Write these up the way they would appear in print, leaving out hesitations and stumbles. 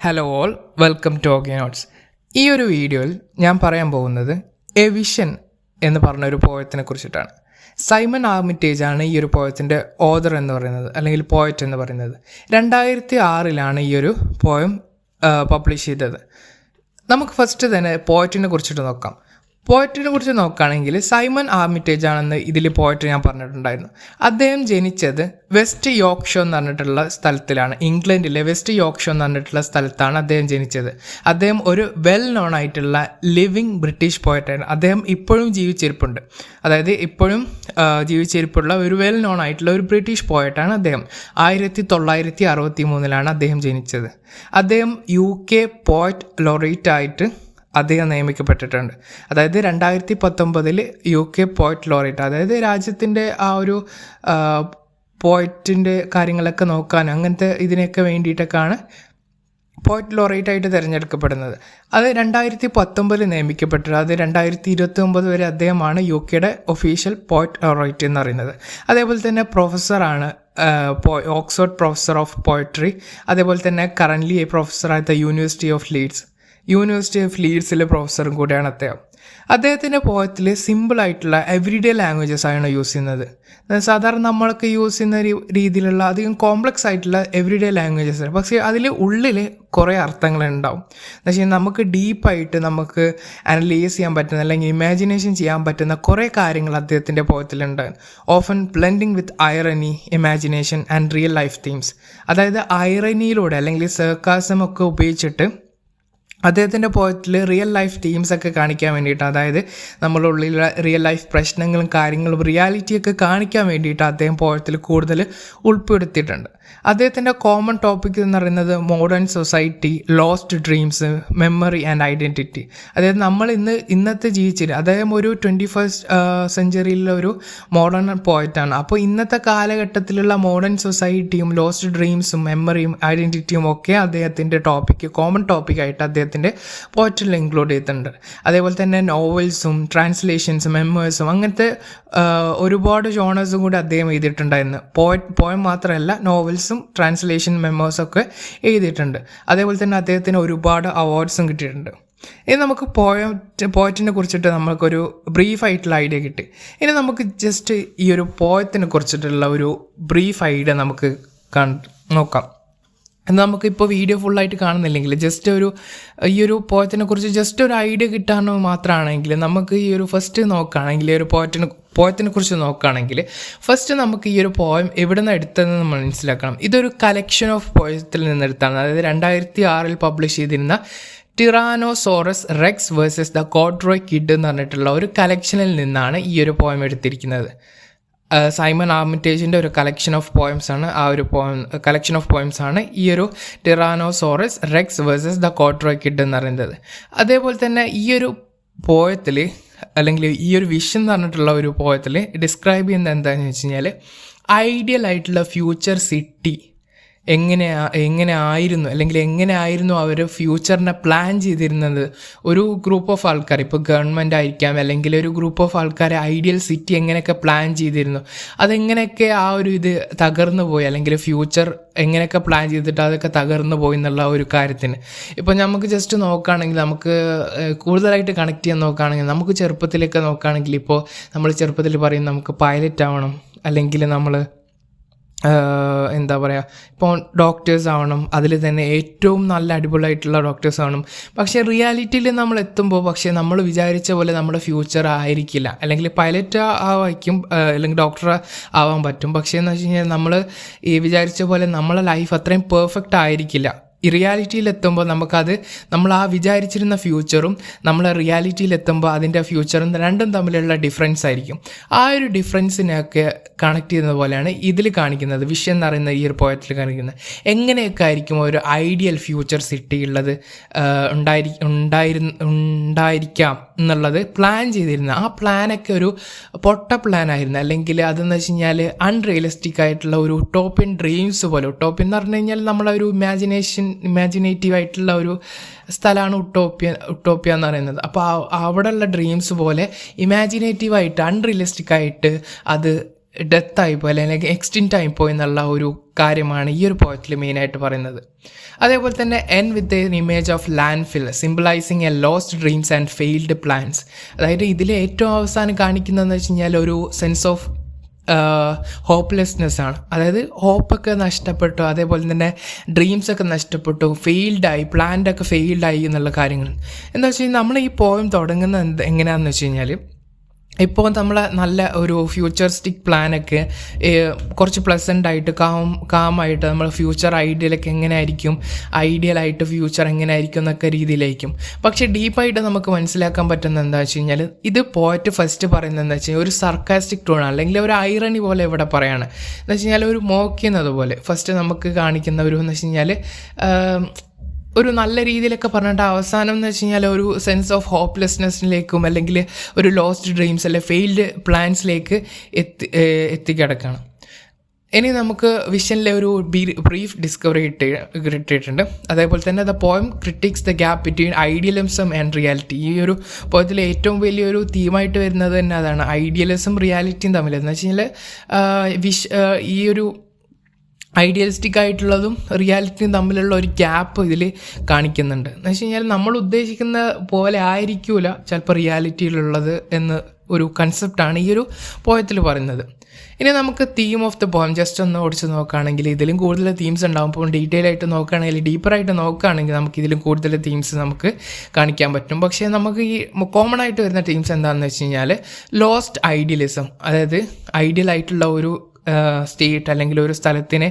Hello all, welcome to okay notes. ഈ ഒരു വീഡിയോയിൽ ഞാൻ പറയാൻ പോകുന്നത് എ വിഷൻ എന്ന് പറഞ്ഞൊരു പോയത്തിനെ കുറിച്ചിട്ടാണ്. സൈമൺ ആർമിറ്റേജ് ആണ് ഈ ഒരു പോയത്തിൻ്റെ ഓതർ എന്ന് പറയുന്നത്, അല്ലെങ്കിൽ പോയറ്റ് എന്ന് പറയുന്നത്. 2006 ഈ ഒരു പോയം പബ്ലിഷ് ചെയ്തത്. നമുക്ക് ഫസ്റ്റ് തന്നെ പോയറ്റിനെ കുറിച്ചിട്ട് നോക്കാം. പോയറ്റിനെ കുറിച്ച് നോക്കുകയാണെങ്കിൽ സൈമൺ ആർമിറ്റേജ് ആണെന്ന് ഇതിൽ പോയറ്റ് ഞാൻ പറഞ്ഞിട്ടുണ്ടായിരുന്നു. അദ്ദേഹം ജനിച്ചത് വെസ്റ്റ് യോർക്ക്ഷയർ എന്ന് പറഞ്ഞിട്ടുള്ള സ്ഥലത്തിലാണ്. ഇംഗ്ലണ്ടിലെ വെസ്റ്റ് യോർക്ക്ഷയർ എന്ന് പറഞ്ഞിട്ടുള്ള സ്ഥലത്താണ് അദ്ദേഹം ജനിച്ചത്. അദ്ദേഹം ഒരു വെൽ നോൺ ആയിട്ടുള്ള ലിവിങ് ബ്രിട്ടീഷ് പോയറ്റാണ്. അദ്ദേഹം ഇപ്പോഴും ജീവിച്ചിരിപ്പുണ്ട്. അതായത് ഇപ്പോഴും ജീവിച്ചിരിപ്പുള്ള ഒരു വെൽ നോൺ ആയിട്ടുള്ള ഒരു ബ്രിട്ടീഷ് പോയറ്റാണ് അദ്ദേഹം. 1963 അദ്ദേഹം ജനിച്ചത്. അദ്ദേഹം UK പോയറ്റ് ലോറേറ്റ് ആയിട്ട് അദ്ദേഹം നിയമിക്കപ്പെട്ടിട്ടുണ്ട്. അതായത് 2019 UK പോയറ്റ് ലോറേറ്റ്, അതായത് രാജ്യത്തിൻ്റെ ആ ഒരു പോയറ്റിൻ്റെ കാര്യങ്ങളൊക്കെ നോക്കാൻ അങ്ങനത്തെ ഇതിനൊക്കെ വേണ്ടിയിട്ടൊക്കെയാണ് പോയറ്റ് ലോറേറ്റ് ആയിട്ട് തിരഞ്ഞെടുക്കപ്പെടുന്നത്. അത് 2019 നിയമിക്കപ്പെട്ടത്. അത് 2029 വരെ അദ്ദേഹമാണ് UKയുടെ ഒഫീഷ്യൽ പോയറ്റ് ലോറേറ്റ് എന്ന് പറയുന്നത്. അതേപോലെ തന്നെ പ്രൊഫസറാണ്, ഓക്സ്ഫോർഡ് പ്രൊഫസർ ഓഫ് പോയട്രി. അതേപോലെ തന്നെ കറൻ്റ്ലി പ്രൊഫസറായ യൂണിവേഴ്സിറ്റി ഓഫ് ലീഡ്സിലെ പ്രൊഫസറും കൂടിയാണ് അദ്ദേഹം. അദ്ദേഹത്തിൻ്റെ പോയത്തിൽ സിമ്പിളായിട്ടുള്ള എവറിഡേ ലാംഗ്വേജസ് ആണ് യൂസ് ചെയ്യുന്നത്. സാധാരണ നമ്മളൊക്കെ യൂസ് ചെയ്യുന്ന രീതിയിലുള്ള അധികം കോംപ്ലക്സ് ആയിട്ടുള്ള എവറിഡേ ലാംഗ്വേജസ്, പക്ഷേ അതിൽ ഉള്ളിൽ കുറേ അർത്ഥങ്ങളുണ്ടാവും. എന്ന് വെച്ചാൽ നമുക്ക് ഡീപ്പായിട്ട് നമുക്ക് അനലൈസ് ചെയ്യാൻ പറ്റുന്ന, അല്ലെങ്കിൽ ഇമാജിനേഷൻ ചെയ്യാൻ പറ്റുന്ന കുറേ കാര്യങ്ങൾ അദ്ദേഹത്തിൻ്റെ പോയത്തിലുണ്ട്. Often blending with irony, imagination and real life themes. അതായത് ഐറണിയിലൂടെ അല്ലെങ്കിൽ സർക്കാസം ഒക്കെ ഉപയോഗിച്ചിട്ട് അദ്ദേഹത്തിൻ്റെ പോയറ്റിൽ റിയൽ ലൈഫ് തീംസൊക്കെ കാണിക്കാൻ വേണ്ടിയിട്ട്, അതായത് നമ്മളുടെ ഉള്ളിലുള്ള റിയൽ ലൈഫ് പ്രശ്നങ്ങളും കാര്യങ്ങളും റിയാലിറ്റിയൊക്കെ കാണിക്കാൻ വേണ്ടിയിട്ട് അദ്ദേഹം പോയറ്റിൽ കൂടുതൽ ഉൾപ്പെടുത്തിയിട്ടുണ്ട്. അദ്ദേഹത്തിൻ്റെ കോമൺ ടോപ്പിക് എന്ന് പറയുന്നത് modern society, lost dreams, memory and identity. അതായത് നമ്മൾ ഇന്നത്തെ ജീവിച്ചിട്ട്, അദ്ദേഹം ഒരു 21st സെഞ്ച്വറിയിലെ ഒരു മോഡേൺ പോയറ്റാണ്. അപ്പോൾ ഇന്നത്തെ കാലഘട്ടത്തിലുള്ള മോഡേൺ സൊസൈറ്റിയും ലോസ്റ്റ് ഡ്രീംസും മെമ്മറിയും ഐഡൻറ്റിറ്റിയും ഒക്കെ അദ്ദേഹത്തിൻ്റെ കോമൺ ടോപ്പിക്കായിട്ട് അദ്ദേഹത്തിൻ്റെ പോയറ്റിൽ ഇൻക്ലൂഡ് ചെയ്തിട്ടുണ്ട്. അതേപോലെ തന്നെ നോവൽസും ട്രാൻസ്ലേഷൻസും മെമ്മേഴ്സും അങ്ങനത്തെ ഒരുപാട് ജോണേഴ്സും കൂടി അദ്ദേഹം എഴുതിയിട്ടുണ്ടായിരുന്നു. പോയം മാത്രമല്ല, നോവൽസും ട്രാൻസ്ലേഷൻ മെമ്മേഴ്സൊക്കെ എഴുതിയിട്ടുണ്ട്. അതേപോലെ തന്നെ അദ്ദേഹത്തിന് ഒരുപാട് അവാർഡ്സും കിട്ടിയിട്ടുണ്ട്. ഇനി നമുക്ക് പോയറ്റിനെ കുറിച്ചിട്ട് നമുക്കൊരു ബ്രീഫായിട്ടുള്ള ഐഡിയ കിട്ടി. ഇനി നമുക്ക് ജസ്റ്റ് ഈ ഒരു പോയത്തിനെ കുറിച്ചിട്ടുള്ള ഒരു ബ്രീഫ് ഐഡിയ നമുക്ക് നോക്കാം. എന്നാൽ നമുക്കിപ്പോൾ വീഡിയോ ഫുള്ളായിട്ട് കാണുന്നില്ലെങ്കിൽ ജസ്റ്റ് ഈ ഒരു പോയത്തിനെ കുറിച്ച് ജസ്റ്റ് ഒരു ഐഡിയ കിട്ടാനോ മാത്രമാണെങ്കിൽ നമുക്ക് ഈ ഒരു ഫസ്റ്റ് നോക്കുകയാണെങ്കിൽ ഒരു പോയത്തിനെ കുറിച്ച് നോക്കുകയാണെങ്കിൽ ഫസ്റ്റ് നമുക്ക് ഈ ഒരു പോയം എവിടെ നിന്ന് എടുത്തതെന്ന് നമ്മൾ മനസ്സിലാക്കണം. ഇതൊരു കളക്ഷൻ ഓഫ് പോയത്തിൽ നിന്നെടുത്താണ്. അതായത് 2006 പബ്ലിഷ് ചെയ്തിരുന്ന tyrannosaurus rex versus the corduroy kid എന്ന് പറഞ്ഞിട്ടുള്ള ഒരു കളക്ഷനിൽ നിന്നാണ് ഈ ഒരു പോയം എടുത്തിരിക്കുന്നത്. സൈമൺ ആർമിറ്റേജിൻ്റെ ഒരു കളക്ഷൻ ഓഫ് പോയംസ് ആണ് ഈ ഒരു tyrannosaurus rex versus the corduroy kid എന്ന് പറയുന്നത്. അതേപോലെ തന്നെ ഈ ഒരു പോയത്തിൽ, അല്ലെങ്കിൽ ഈ ഒരു വിഷൻ എന്ന് പറഞ്ഞിട്ടുള്ള ഒരു പോയത്തിൽ ഡിസ്ക്രൈബ് ചെയ്യുന്നത് എന്താണെന്ന് വെച്ച് കഴിഞ്ഞാൽ, ഐഡിയൽ ആയിട്ടുള്ള ഫ്യൂച്ചർ സിറ്റി എങ്ങനെയായിരുന്നു അവർ ഫ്യൂച്ചറിനെ പ്ലാൻ ചെയ്തിരുന്നത്. ഒരു ഗ്രൂപ്പ് ഓഫ് ആൾക്കാർ, ഇപ്പോൾ ഗവൺമെൻറ് ആയിരിക്കാം, അല്ലെങ്കിൽ ഒരു ഗ്രൂപ്പ് ഓഫ് ആൾക്കാർ ഐഡിയൽ സിറ്റി എങ്ങനെയൊക്കെ പ്ലാൻ ചെയ്തിരുന്നു, അതെങ്ങനെയൊക്കെ ആ ഒരു ഇത് തകർന്നു പോയി, അല്ലെങ്കിൽ ഫ്യൂച്ചർ എങ്ങനെയൊക്കെ പ്ലാൻ ചെയ്തിട്ട് അതൊക്കെ തകർന്നു പോയി എന്നുള്ള ഒരു കാര്യത്തിന്. ഇപ്പോൾ നമുക്ക് ജസ്റ്റ് നോക്കുകയാണെങ്കിൽ, നമുക്ക് കൂടുതലായിട്ട് കണക്ട് ചെയ്യാൻ നോക്കുകയാണെങ്കിൽ, നമുക്ക് ചെറുപ്പത്തിലൊക്കെ നോക്കുകയാണെങ്കിൽ, ഇപ്പോൾ നമ്മൾ ചെറുപ്പത്തിൽ പറയും നമുക്ക് പൈലറ്റ് ആവണം, അല്ലെങ്കിൽ നമ്മൾ എന്താ പറയുക, ഇപ്പോൾ ഡോക്ടേഴ്സ് ആവണം, അതിൽ തന്നെ ഏറ്റവും നല്ല അടിപൊളിയായിട്ടുള്ള ഡോക്ടേഴ്സ് ആവണം. പക്ഷേ റിയാലിറ്റിയിൽ നമ്മൾ എത്തുമ്പോൾ പക്ഷേ നമ്മൾ വിചാരിച്ച പോലെ നമ്മുടെ ഫ്യൂച്ചർ ആയിരിക്കില്ല. അല്ലെങ്കിൽ പൈലറ്റ് ആവായിരിക്കും, അല്ലെങ്കിൽ ഡോക്ടർ ആവാൻ പറ്റും. പക്ഷേ എന്ന് വെച്ച് കഴിഞ്ഞാൽ നമ്മൾ ഈ വിചാരിച്ച പോലെ നമ്മളെ ലൈഫ് അത്രയും പെർഫെക്റ്റ് ആയിരിക്കില്ല. ഈ റിയാലിറ്റിയിലെത്തുമ്പോൾ നമ്മൾ ആ വിചാരിച്ചിരുന്ന ഫ്യൂച്ചറും നമ്മൾ റിയാലിറ്റിയിലെത്തുമ്പോൾ അതിൻ്റെ ഫ്യൂച്ചറും രണ്ടും തമ്മിലുള്ള ഡിഫറൻസ് ആയിരിക്കും. ആ ഒരു ഡിഫറൻസിനെയൊക്കെ കണക്ട് ചെയ്യുന്ന പോലെയാണ് ഇതിൽ കാണിക്കുന്നത്. വിഷൻ എന്ന് പറയുന്ന ഈ ഒരു പോയത്തിൽ കാണിക്കുന്നത്. എങ്ങനെയൊക്കെ ആയിരിക്കും ഒരു ഐഡിയൽ ഫ്യൂച്ചർ സിറ്റി ഉള്ളത് ഉണ്ടായിരിക്കാം എന്നുള്ളത് പ്ലാൻ ചെയ്തിരുന്നത്. ആ പ്ലാനൊക്കെ ഒരു പൊട്ട പ്ലാനായിരുന്നു, അല്ലെങ്കിൽ അതെന്ന് വെച്ച് കഴിഞ്ഞാൽ അൺറിയലിസ്റ്റിക് ആയിട്ടുള്ള ഒരു ഉട്ടോപ്യൻ ഡ്രീംസ് പോലെ. ഉട്ടോപ്യൻ എന്ന് പറഞ്ഞു കഴിഞ്ഞാൽ നമ്മളെ ഒരു ഇമാജിനേറ്റീവ് ആയിട്ടുള്ള ഒരു സ്ഥലമാണ് ഉട്ടോപ്യ എന്ന് പറയുന്നത്. അപ്പോൾ അവിടെയുള്ള ഡ്രീംസ് പോലെ ഇമാജിനേറ്റീവായിട്ട് അൺറിയലിസ്റ്റിക് ആയിട്ട് അത് ഡെത്തായിപ്പോയി, അല്ലെങ്കിൽ എക്സ്റ്റിൻറ്റ് ആയിപ്പോയി എന്നുള്ള ഒരു കാര്യമാണ് ഈ ഒരു പോയറ്റിൽ മെയിനായിട്ട് പറയുന്നത്. അതേപോലെ തന്നെ an with an image of landfill symbolising a lost dreams and failed plans. അതായത് ഇതിൽ ഏറ്റവും അവസാനം കാണിക്കുന്നതെന്ന് വെച്ച് കഴിഞ്ഞാൽ ഒരു സെൻസ് ഓഫ് ഹോപ്പ്ലെസ്നെസ് ആണ്. അതായത് ഹോപ്പൊക്കെ നഷ്ടപ്പെട്ടു, അതേപോലെ തന്നെ ഡ്രീംസൊക്കെ നഷ്ടപ്പെട്ടു, ഫെയിൽഡായി, പ്ലാൻ്റൊക്കെ ഫെയിൽഡായി എന്നുള്ള കാര്യങ്ങൾ. എന്താ വെച്ച് കഴിഞ്ഞാൽ നമ്മൾ ഈ പോയം തുടങ്ങുന്നത് എങ്ങനെയാണെന്ന് വെച്ച് കഴിഞ്ഞാൽ, ഇപ്പോൾ നമ്മൾ നല്ല ഒരു ഫ്യൂച്ചറിസ്റ്റിക് പ്ലാനൊക്കെ കുറച്ച് പ്ലസൻ്റായിട്ട് കാമായിട്ട് നമ്മൾ ഫ്യൂച്ചർ ഐഡിയലൊക്കെ എങ്ങനെയായിരിക്കും, ഐഡിയലായിട്ട് ഫ്യൂച്ചർ എങ്ങനെയായിരിക്കും എന്നൊക്കെ രീതിയിലായിരിക്കും. പക്ഷേ ഡീപ്പായിട്ട് നമുക്ക് മനസ്സിലാക്കാൻ പറ്റുന്നത് എന്താ വെച്ച് കഴിഞ്ഞാൽ, ഇത് പോയറ്റ് ഫസ്റ്റ് പറയുന്നത് എന്താ വെച്ച് കഴിഞ്ഞാൽ ഒരു സർക്കാസ്റ്റിക് ടോണാണ്, അല്ലെങ്കിൽ ഒരു ഐറണി പോലെ ഇവിടെ പറയാണ്. എന്ന് വെച്ച് കഴിഞ്ഞാൽ ഒരു മോക്കുന്നത് പോലെ ഫസ്റ്റ് നമുക്ക് കാണിക്കുന്ന ഒരു എന്ന് വെച്ച് കഴിഞ്ഞാൽ ഒരു നല്ല രീതിയിലൊക്കെ പറഞ്ഞിട്ട് അവസാനം എന്ന് വെച്ച് കഴിഞ്ഞാൽ ഒരു സെൻസ് ഓഫ് ഹോപ്പ്ലെസ്നെസ്സിലേക്കും അല്ലെങ്കിൽ ഒരു ലോസ്റ്റ് ഡ്രീംസ് അല്ലെ ഫെയിൽഡ് പ്ലാൻസിലേക്ക് എത്തിക്കിടക്കണം. ഇനി നമുക്ക് വിഷനിലെ ഒരു ബ്രീഫ് ഡിസ്കവറി ഇട്ടിട്ടുണ്ട്. അതേപോലെ തന്നെ the poem critics the gap between idealism and reality. ഈ ഒരു പോയത്തിലെ ഏറ്റവും വലിയൊരു തീമായിട്ട് വരുന്നത് തന്നെ അതാണ്, ഐഡിയലിസം റിയാലിറ്റിയും തമ്മിൽ. എന്ന് വെച്ച് കഴിഞ്ഞാൽ ഈ ഒരു ഐഡിയലിസ്റ്റിക് ആയിട്ടുള്ളതും റിയാലിറ്റിയും തമ്മിലുള്ള ഒരു ഗ്യാപ്പ് ഇതിൽ കാണിക്കുന്നുണ്ട്. എന്ന് വെച്ച് കഴിഞ്ഞാൽ നമ്മൾ ഉദ്ദേശിക്കുന്ന പോലെ ആയിരിക്കില്ല ചിലപ്പോൾ റിയാലിറ്റിയിലുള്ളത് എന്ന് ഒരു കൺസെപ്റ്റാണ് ഈ ഒരു പോയത്തിൽ പറയുന്നത്. ഇനി നമുക്ക് theme of the poem just ഒന്ന് ഓടിച്ച് നോക്കുകയാണെങ്കിൽ ഇതിലും കൂടുതൽ തീംസ് ഉണ്ടാകും. ഇപ്പോൾ ഡീറ്റെയിൽ ആയിട്ട് നോക്കുകയാണെങ്കിൽ, ഡീപ്പറായിട്ട് നോക്കുകയാണെങ്കിൽ നമുക്ക് ഇതിലും കൂടുതൽ തീംസ് നമുക്ക് കാണിക്കാൻ പറ്റും. പക്ഷേ നമുക്ക് ഈ കോമൺ ആയിട്ട് വരുന്ന തീംസ് എന്താണെന്ന് വെച്ച് കഴിഞ്ഞാൽ ലോസ്റ്റ് ഐഡിയലിസം, അതായത് ഐഡിയൽ ആയിട്ടുള്ള ഒരു സ്റ്റേറ്റ് അല്ലെങ്കിൽ ഒരു സ്ഥലത്തിനെ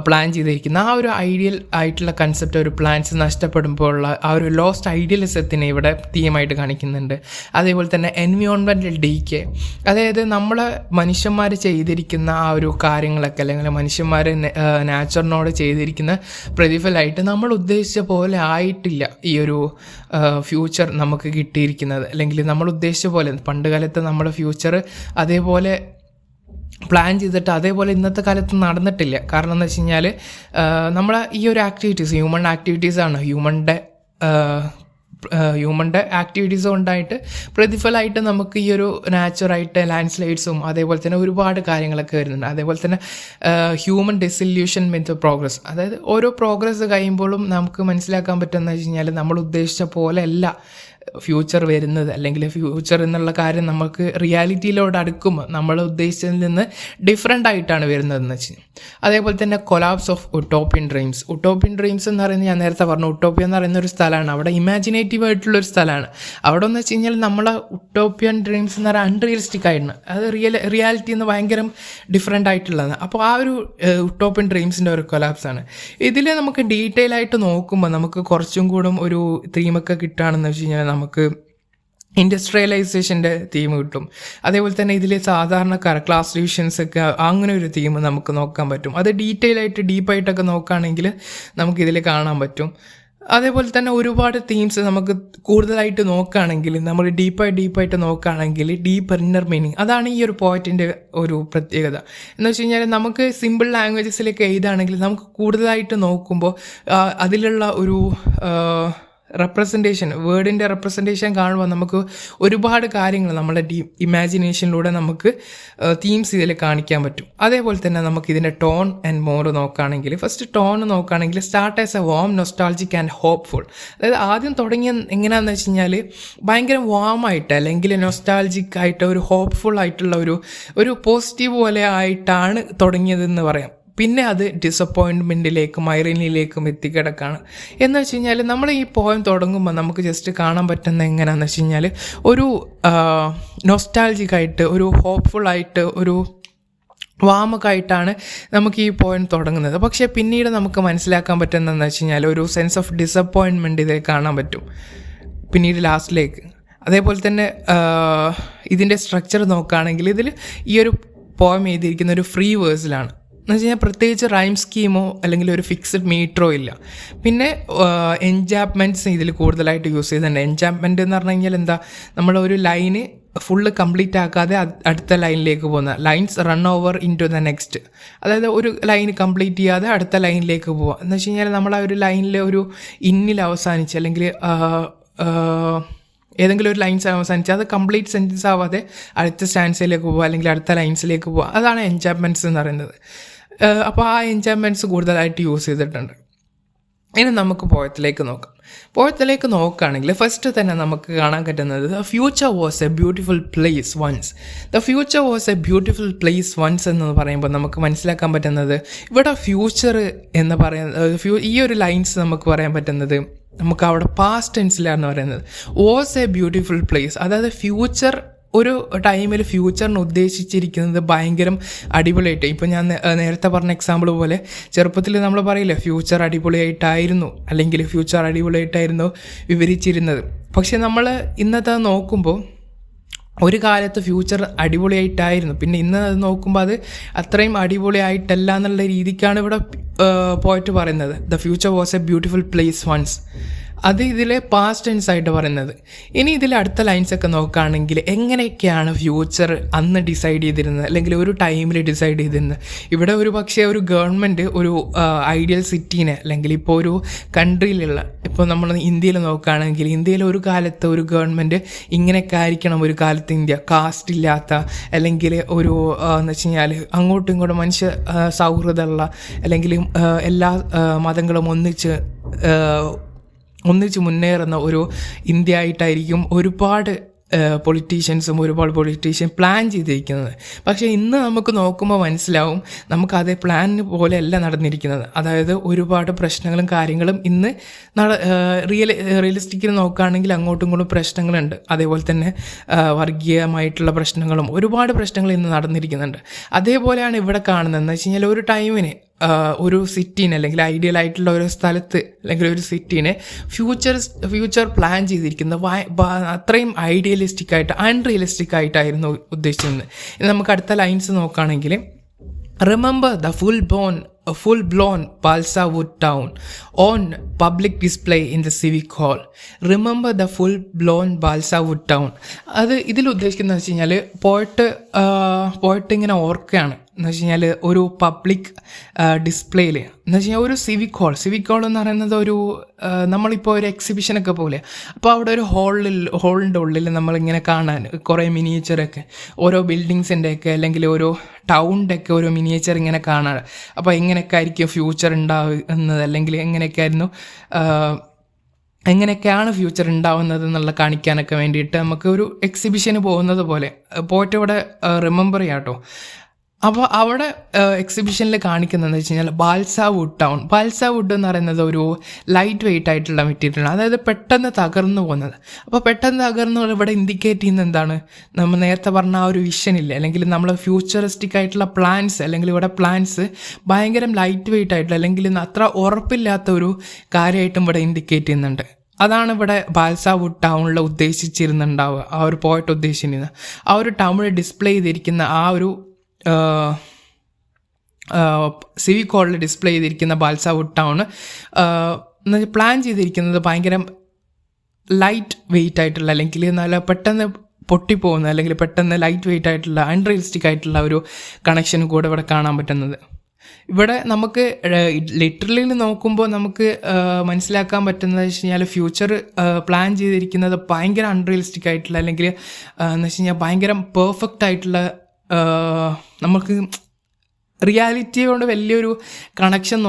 പ്ലാൻ ചെയ്തിരിക്കുന്ന ആ ഒരു ഐഡിയൽ ആയിട്ടുള്ള കൺസെപ്റ്റ്, ഒരു പ്ലാൻസ് നഷ്ടപ്പെടുമ്പോൾ ഉള്ള ആ ഒരു ലോസ്റ്റ് ഐഡിയലിസത്തിനെ ഇവിടെ തീമായിട്ട് കാണിക്കുന്നുണ്ട്. അതേപോലെ തന്നെ എൻവിയോൺമെൻറ്റൽ ഡീക്കെ, അതായത് നമ്മൾ മനുഷ്യന്മാർ ചെയ്തിരിക്കുന്ന ആ ഒരു കാര്യങ്ങളൊക്കെ അല്ലെങ്കിൽ മനുഷ്യന്മാർ നാച്ചറിനോട് ചെയ്തിരിക്കുന്ന പ്രതിഫലമായിട്ട് നമ്മൾ ഉദ്ദേശിച്ച പോലെ ആയിട്ടില്ല ഈ ഒരു ഫ്യൂച്ചർ നമുക്ക് കിട്ടിയിരിക്കുന്നത്. അല്ലെങ്കിൽ നമ്മൾ ഉദ്ദേശിച്ച പോലെ പണ്ട് കാലത്ത് നമ്മുടെ ഫ്യൂച്ചർ അതേപോലെ പ്ലാൻ ചെയ്തിട്ട് അതേപോലെ ഇന്നത്തെ കാലത്ത് നടന്നിട്ടില്ല. കാരണം എന്ന് വെച്ച് കഴിഞ്ഞാൽ നമ്മളെ ഈ ഒരു ആക്ടിവിറ്റീസ് ഹ്യൂമൺ ആക്ടിവിറ്റീസാണ്, ഹ്യൂമൻ്റെ ആക്ടിവിറ്റീസ് കൊണ്ടായിട്ട് പ്രതിഫലമായിട്ട് നമുക്ക് ഈ ഒരു നാച്ചുറായിട്ട് ലാൻഡ് സ്ലൈഡ്സും അതേപോലെ തന്നെ ഒരുപാട് കാര്യങ്ങളൊക്കെ വരുന്നുണ്ട്. അതേപോലെ തന്നെ ഹ്യൂമൻ ഡിസൊല്യൂഷൻ വിത്ത് പ്രോഗ്രസ്, അതായത് ഓരോ പ്രോഗ്രസ് കഴിയുമ്പോഴും നമുക്ക് മനസ്സിലാക്കാൻ പറ്റുമെന്ന് വെച്ച് കഴിഞ്ഞാൽ നമ്മൾ ഉദ്ദേശിച്ച പോലെ അല്ല ഫ്യൂച്ചർ വരുന്നത്, അല്ലെങ്കിൽ ഫ്യൂച്ചർ എന്നുള്ള കാര്യം നമുക്ക് റിയാലിറ്റിയിലോട്ട് അടുക്കുമ്പോൾ നമ്മൾ ഉദ്ദേശിച്ചതിൽ നിന്ന് ഡിഫറെൻ്റ് ആയിട്ടാണ് വരുന്നതെന്ന് വെച്ച്. അതേപോലെ തന്നെ collapse of utopian dreams. Utopian dreams എന്ന് പറയുന്നത് ഞാൻ നേരത്തെ പറഞ്ഞു, ഉട്ടോപ്യ എന്ന് പറയുന്ന ഒരു സ്ഥലമാണ്, അവിടെ ഇമാജിനേറ്റീവ് ആയിട്ടുള്ളൊരു സ്ഥലമാണ്. അവിടെ എന്ന് വെച്ച് കഴിഞ്ഞാൽ നമ്മളെ ഉട്ടോപ്യൻ ഡ്രീംസ് എന്ന് പറയുന്നത് അൺറിയലിസ്റ്റിക് ആയിരുന്നു, അത് റിയാലിറ്റി എന്ന് ഭയങ്കര ഡിഫറെൻ്റ് ആയിട്ടുള്ളതാണ്. അപ്പോൾ ആ ഒരു ഉട്ടോപ്യൻ ഡ്രീംസിൻ്റെ ഒരു കൊലാപ്സാണ്. ഇതിൽ നമുക്ക് ഡീറ്റെയിൽ ആയിട്ട് നോക്കുമ്പോൾ നമുക്ക് കുറച്ചും കൂടെ ഒരു തീമൊക്കെ കിട്ടുകയാണെന്ന് വെച്ച് കഴിഞ്ഞാൽ നമുക്ക് ഇൻഡസ്ട്രിയലൈസേഷൻ്റെ തീം കിട്ടും. അതേപോലെ തന്നെ ഇതിൽ സാധാരണക്കാർ ക്ലാസ് ഡിവിഷൻസൊക്കെ അങ്ങനെ ഒരു തീം നമുക്ക് നോക്കാൻ പറ്റും. അത് ഡീറ്റെയിൽ ആയിട്ട് ഡീപ്പായിട്ടൊക്കെ നോക്കുകയാണെങ്കിൽ നമുക്കിതിൽ കാണാൻ പറ്റും. അതേപോലെ തന്നെ ഒരുപാട് തീംസ് നമുക്ക് കൂടുതലായിട്ട് നോക്കുകയാണെങ്കിൽ, നമ്മൾ ഡീപ്പായിട്ട് നോക്കുകയാണെങ്കിൽ ഡീപ്പ് ഇന്നർ മീനിങ്, അതാണ് ഈ ഒരു പോയറ്റിൻ്റെ ഒരു പ്രത്യേകത. എന്ന് വെച്ച് കഴിഞ്ഞാൽ നമുക്ക് സിമ്പിൾ ലാംഗ്വേജസിലേക്ക് എഴുതുകയാണെങ്കിൽ നമുക്ക് കൂടുതലായിട്ട് നോക്കുമ്പോൾ അതിലുള്ള ഒരു റെപ്രസെൻറ്റേഷൻ, വേർഡിൻ്റെ റെപ്രസെൻറ്റേഷൻ കാണുമ്പോൾ നമുക്ക് ഒരുപാട് കാര്യങ്ങൾ നമ്മുടെ ഇമാജിനേഷനിലൂടെ നമുക്ക് തീംസ് ഇതിൽ കാണിക്കാൻ പറ്റും. അതേപോലെ തന്നെ നമുക്ക് ഇതിൻ്റെ ടോൺ ആൻഡ് മോഡ് നോക്കുകയാണെങ്കിൽ, ഫസ്റ്റ് ടോൺ നോക്കുകയാണെങ്കിൽ start as A warm nostalgic and hopeful. അതായത് ആദ്യം തുടങ്ങിയ എങ്ങനെയാണെന്ന് വെച്ച് കഴിഞ്ഞാൽ ഭയങ്കര വാമായിട്ട് അല്ലെങ്കിൽ നൊസ്റ്റാൾജിക് ആയിട്ട് ഒരു ഹോപ്പ്ഫുൾ ആയിട്ടുള്ള ഒരു പോസിറ്റീവ് പോലെ ആയിട്ടാണ് തുടങ്ങിയതെന്ന് പറയാം. പിന്നെ അത് ഡിസപ്പോയിൻമെൻറ്റിലേക്കും ഐറണിയിലേക്കും എത്തിക്കിടക്കാണ്. എന്ന് വെച്ച് കഴിഞ്ഞാൽ നമ്മൾ ഈ പോയം തുടങ്ങുമ്പോൾ നമുക്ക് ജസ്റ്റ് കാണാൻ പറ്റുന്ന എങ്ങനെയാണെന്ന് വെച്ച് കഴിഞ്ഞാൽ ഒരു നൊസ്റ്റാൾജിക്കായിട്ട്, ഒരു ഹോപ്പ്ഫുള്ളായിട്ട്, ഒരു വാമൊക്കെയായിട്ടാണ് നമുക്ക് ഈ പോയം തുടങ്ങുന്നത്. പക്ഷേ പിന്നീട് നമുക്ക് മനസ്സിലാക്കാൻ പറ്റുന്നതെന്ന് വെച്ച് കഴിഞ്ഞാൽ ഒരു സെൻസ് ഓഫ് ഡിസപ്പോയിൻമെൻറ്റ് ഇതിൽ കാണാൻ പറ്റും പിന്നീട് ലാസ്റ്റിലേക്ക്. അതേപോലെ തന്നെ ഇതിൻ്റെ സ്ട്രക്ചർ നോക്കുകയാണെങ്കിൽ ഇതിൽ ഈ ഒരു പോയം എഴുതിയിരിക്കുന്ന ഒരു ഫ്രീ വേഴ്സിലാണ്. എന്ന് വെച്ച് കഴിഞ്ഞാൽ പ്രത്യേകിച്ച് റൈം സ്കീമോ അല്ലെങ്കിൽ ഒരു ഫിക്സഡ് മീറ്ററോ ഇല്ല. പിന്നെ എൻജാപ്മെൻറ്റ്സ് ഇതിൽ കൂടുതലായിട്ട് യൂസ് ചെയ്തിട്ടുണ്ട്. എൻജാപ്മെൻറ്റ് എന്ന് പറഞ്ഞു കഴിഞ്ഞാൽ എന്താ, നമ്മളൊരു ലൈന് ഫുള്ള് കംപ്ലീറ്റ് ആക്കാതെ അടുത്ത ലൈനിലേക്ക് പോകുന്ന lines run over into the next. അതായത് ഒരു ലൈൻ കംപ്ലീറ്റ് ചെയ്യാതെ അടുത്ത ലൈനിലേക്ക് പോവുക എന്ന് വെച്ച് കഴിഞ്ഞാൽ നമ്മൾ ആ ഒരു ലൈനിൽ ഒരു ഇന്നിൽ അവസാനിച്ച് അല്ലെങ്കിൽ ഏതെങ്കിലും ഒരു ലൈൻസ് അവസാനിച്ച് അത് കംപ്ലീറ്റ് സെൻറ്റൻസ് ആവാതെ അടുത്ത സ്റ്റാൻസിലേക്ക് പോവുക അല്ലെങ്കിൽ അടുത്ത ലൈൻസിലേക്ക് പോവുക, അതാണ് എൻജാപ്മെൻറ്റ്സ് എന്ന് പറയുന്നത്. അപ്പോൾ ആ എൻചാൻമെൻറ്റ്സ് കൂടുതലായിട്ട് യൂസ് ചെയ്തിട്ടുണ്ട്. ഇനി നമുക്ക് പോയത്തിലേക്ക് നോക്കാം. പോയത്തിലേക്ക് നോക്കുകയാണെങ്കിൽ ഫസ്റ്റ് തന്നെ നമുക്ക് കാണാൻ പറ്റുന്നത് the future was a beautiful place once. The future was a beautiful place once എന്ന് പറയുമ്പോൾ നമുക്ക് മനസ്സിലാക്കാൻ പറ്റുന്നത് ഇവിടെ ഫ്യൂച്ചർ എന്ന് പറയുന്നത് ഈ ഒരു ലൈൻസ് നമുക്ക് പറയാൻ പറ്റുന്നത് നമുക്ക് അവിടെ പാസ്റ്റ് ടെൻസിലാണ് പറയുന്നത്. വാസ് എ ബ്യൂട്ടിഫുൾ പ്ലേസ്, അതായത് ഫ്യൂച്ചർ ഒരു ടൈമിൽ ഫ്യൂച്ചറിന് ഉദ്ദേശിച്ചിരിക്കുന്നത് ഭയങ്കര അടിപൊളിയായിട്ട്. ഇപ്പോൾ ഞാൻ നേരത്തെ പറഞ്ഞ എക്സാമ്പിൾ പോലെ ചെറുപ്പത്തിൽ നമ്മൾ പറയില്ലേ ഫ്യൂച്ചർ അടിപൊളിയായിട്ടായിരുന്നു അല്ലെങ്കിൽ ഫ്യൂച്ചർ അടിപൊളിയായിട്ടായിരുന്നു വിവരിച്ചിരുന്നത്. പക്ഷെ നമ്മൾ ഇന്നത്തെ നോക്കുമ്പോൾ ഒരു കാലത്ത് ഫ്യൂച്ചർ അടിപൊളിയായിട്ടായിരുന്നു, പിന്നെ ഇന്ന് അത് നോക്കുമ്പോൾ അത് അത്രയും അടിപൊളിയായിട്ടല്ല എന്നുള്ള രീതിക്കാണ് ഇവിടെ പോയിട്ട് പറയുന്നത്. The future was a beautiful place once. അത് ഇതിലെ പാസ്റ്റ് ടെൻസ് ആയിട്ട് പറയുന്നത്. ഇനി ഇതിൽ അടുത്ത ലൈൻസൊക്കെ നോക്കുകയാണെങ്കിൽ എങ്ങനെയൊക്കെയാണ് ഫ്യൂച്ചർ അന്ന് ഡിസൈഡ് ചെയ്തിരുന്നത് അല്ലെങ്കിൽ ഒരു ടൈമിൽ ഡിസൈഡ് ചെയ്തിരുന്നത്. ഇവിടെ ഒരു പക്ഷേ ഒരു ഗവൺമെൻറ് ഒരു ഐഡിയൽ സിറ്റീനെ അല്ലെങ്കിൽ ഇപ്പോൾ ഒരു കൺട്രിയിലുള്ള, ഇപ്പോൾ നമ്മൾ ഇന്ത്യയിൽ നോക്കുകയാണെങ്കിൽ ഇന്ത്യയിൽ ഒരു കാലത്ത് ഒരു ഗവൺമെൻറ് ഇങ്ങനെയൊക്കെ ആയിരിക്കണം. ഒരു കാലത്ത് ഇന്ത്യ കാസ്റ്റ് ഇല്ലാത്ത അല്ലെങ്കിൽ ഒരു എന്ന് വെച്ച് കഴിഞ്ഞാൽ അങ്ങോട്ടും ഇങ്ങോട്ടും മനുഷ്യ സൗഹൃദമുള്ള അല്ലെങ്കിൽ എല്ലാ മതങ്ങളും ഒന്നിച്ച് മുന്നേറുന്ന ഒരു ഇന്ത്യ ആയിട്ടായിരിക്കും ഒരുപാട് പൊളിറ്റീഷ്യൻ പ്ലാൻ ചെയ്തിരിക്കുന്നത്. പക്ഷേ ഇന്ന് നമുക്ക് നോക്കുമ്പോൾ മനസ്സിലാവും നമുക്കതേ പ്ലാനിന് പോലെയല്ല നടന്നിരിക്കുന്നത്. അതായത് ഒരുപാട് പ്രശ്നങ്ങളും കാര്യങ്ങളും ഇന്ന് റിയലിസ്റ്റിക്കിൽ നോക്കുകയാണെങ്കിൽ അങ്ങോട്ടും ഇങ്ങോട്ടും പ്രശ്നങ്ങളുണ്ട്. അതേപോലെ തന്നെ വർഗീയമായിട്ടുള്ള പ്രശ്നങ്ങളും ഒരുപാട് പ്രശ്നങ്ങൾ ഇന്ന് നടന്നിരിക്കുന്നുണ്ട്. അതേപോലെയാണ് ഇവിടെ കാണുന്നതെന്ന് വെച്ച് കഴിഞ്ഞാൽ ഒരു ടൈമിന് ഒരു സിറ്റീനെ അല്ലെങ്കിൽ ഐഡിയൽ ആയിട്ടുള്ള ഒരു സ്ഥലത്ത് അല്ലെങ്കിൽ ഒരു സിറ്റീനെ ഫ്യൂച്ചർ പ്ലാൻ ചെയ്തിരിക്കുന്നത് അത്രയും ഐഡിയലിസ്റ്റിക് ആയിട്ട് അൺറിയലിസ്റ്റിക് ആയിട്ടായിരുന്നു ഉദ്ദേശിച്ചിരുന്നത്. ഇനി നമുക്ക് അടുത്ത ലൈൻസ് നോക്കുകയാണെങ്കിൽ remember the full blown balsa wood town on public display in the civic hall. Remember the full blown balsa wood town. അത് ഇതിൽ ഉദ്ദേശിക്കുന്നത് വെച്ച് കഴിഞ്ഞാൽ പോയിട്ട് ഇങ്ങനെ ഓർക്കുകയാണ് എന്ന് വെച്ച് കഴിഞ്ഞാൽ ഒരു പബ്ലിക് ഡിസ്പ്ലേയിൽ എന്ന് വെച്ച് കഴിഞ്ഞാൽ ഒരു സിവിക് ഹോൾ എന്ന് പറയുന്നത് ഒരു നമ്മളിപ്പോൾ ഒരു എക്സിബിഷനൊക്കെ പോലെ. അപ്പോൾ അവിടെ ഒരു ഹോളിൻ്റെ ഉള്ളിൽ നമ്മളിങ്ങനെ കാണാൻ കുറേ മിനിയേച്ചറൊക്കെ ഓരോ ബിൽഡിങ്സിൻ്റെയൊക്കെ അല്ലെങ്കിൽ ഓരോ ടൗണിൻ്റെയൊക്കെ ഓരോ മിനിയേച്ചർ ഇങ്ങനെ കാണാൻ. അപ്പോൾ എങ്ങനെയൊക്കെ ആയിരിക്കും ഫ്യൂച്ചർ ഉണ്ടാവുന്നത് അല്ലെങ്കിൽ എങ്ങനെയൊക്കെയാണ് ഫ്യൂച്ചർ ഉണ്ടാവുന്നത് എന്നുള്ള കാണിക്കാനൊക്കെ വേണ്ടിയിട്ട് നമുക്ക് ഒരു എക്സിബിഷന് പോകുന്നത് പോലെ പോയിട്ട് ഇവിടെ റിമെമ്പർ ചെയ്യാം കേട്ടോ. അപ്പോൾ അവിടെ എക്സിബിഷനിൽ കാണിക്കുന്നതെന്ന് വെച്ച് കഴിഞ്ഞാൽ ബാൽസ വുഡ് എന്ന് പറയുന്നത് ഒരു ലൈറ്റ് വെയിറ്റ് ആയിട്ടുള്ള മെറ്റീരിയലാണ്. അതായത് പെട്ടെന്ന് തകർന്നു പോകുന്നത്. അപ്പോൾ പെട്ടെന്ന് തകർന്നു ഇവിടെ ഇൻഡിക്കേറ്റ് ചെയ്യുന്ന എന്താണ്, നമ്മൾ നേരത്തെ പറഞ്ഞ ആ ഒരു വിഷനില്ല അല്ലെങ്കിൽ നമ്മൾ ഫ്യൂച്ചറിസ്റ്റിക് ആയിട്ടുള്ള പ്ലാൻസ് അല്ലെങ്കിൽ ഇവിടെ പ്ലാൻസ് ഭയങ്കര ലൈറ്റ് വെയിറ്റ് ആയിട്ടുള്ള അല്ലെങ്കിൽ അത്ര ഉറപ്പില്ലാത്ത ഒരു കാര്യമായിട്ടും ഇവിടെ ഇൻഡിക്കേറ്റ് ചെയ്യുന്നുണ്ട്. അതാണ് ഇവിടെ ബാൽസ വുഡ് ടൗണിൽ ഉദ്ദേശിച്ചിരുന്നുണ്ടാവുക. ആ ഒരു പോയിട്ട് ഉദ്ദേശിച്ചിരുന്നത് ആ ഒരു ടൗണിൽ ഡിസ്പ്ലേ ചെയ്തിരിക്കുന്ന ആ ഒരു സിവിക് ഹോളിൽ ഡിസ്പ്ലേ ചെയ്തിരിക്കുന്ന ബാൽസ വുഡ് ടൗൺ പ്ലാൻ ചെയ്തിരിക്കുന്നത് ഭയങ്കര ലൈറ്റ് വെയിറ്റ് ആയിട്ടുള്ള അല്ലെങ്കിൽ നല്ല പെട്ടെന്ന് പൊട്ടിപ്പോകുന്ന അല്ലെങ്കിൽ പെട്ടെന്ന് ലൈറ്റ് വെയിറ്റ് ആയിട്ടുള്ള അൺറിയലിസ്റ്റിക് ആയിട്ടുള്ള ഒരു കണക്ഷൻ കൂടെ ഇവിടെ കാണാൻ പറ്റുന്നത്. ഇവിടെ നമുക്ക് ലിറ്ററലി നോക്കുമ്പോൾ നമുക്ക് മനസ്സിലാക്കാൻ പറ്റുന്നത് വെച്ച് കഴിഞ്ഞാൽ ഫ്യൂച്ചർ പ്ലാൻ ചെയ്തിരിക്കുന്നത് ഭയങ്കര അൺറിയലിസ്റ്റിക് ആയിട്ടുള്ള അല്ലെങ്കിൽ എന്ന് വെച്ച് കഴിഞ്ഞാൽ ഭയങ്കര പെർഫെക്റ്റ് ആയിട്ടുള്ള നമുക്ക് റിയാലിറ്റിയോട് വലിയൊരു കണക്ഷൻ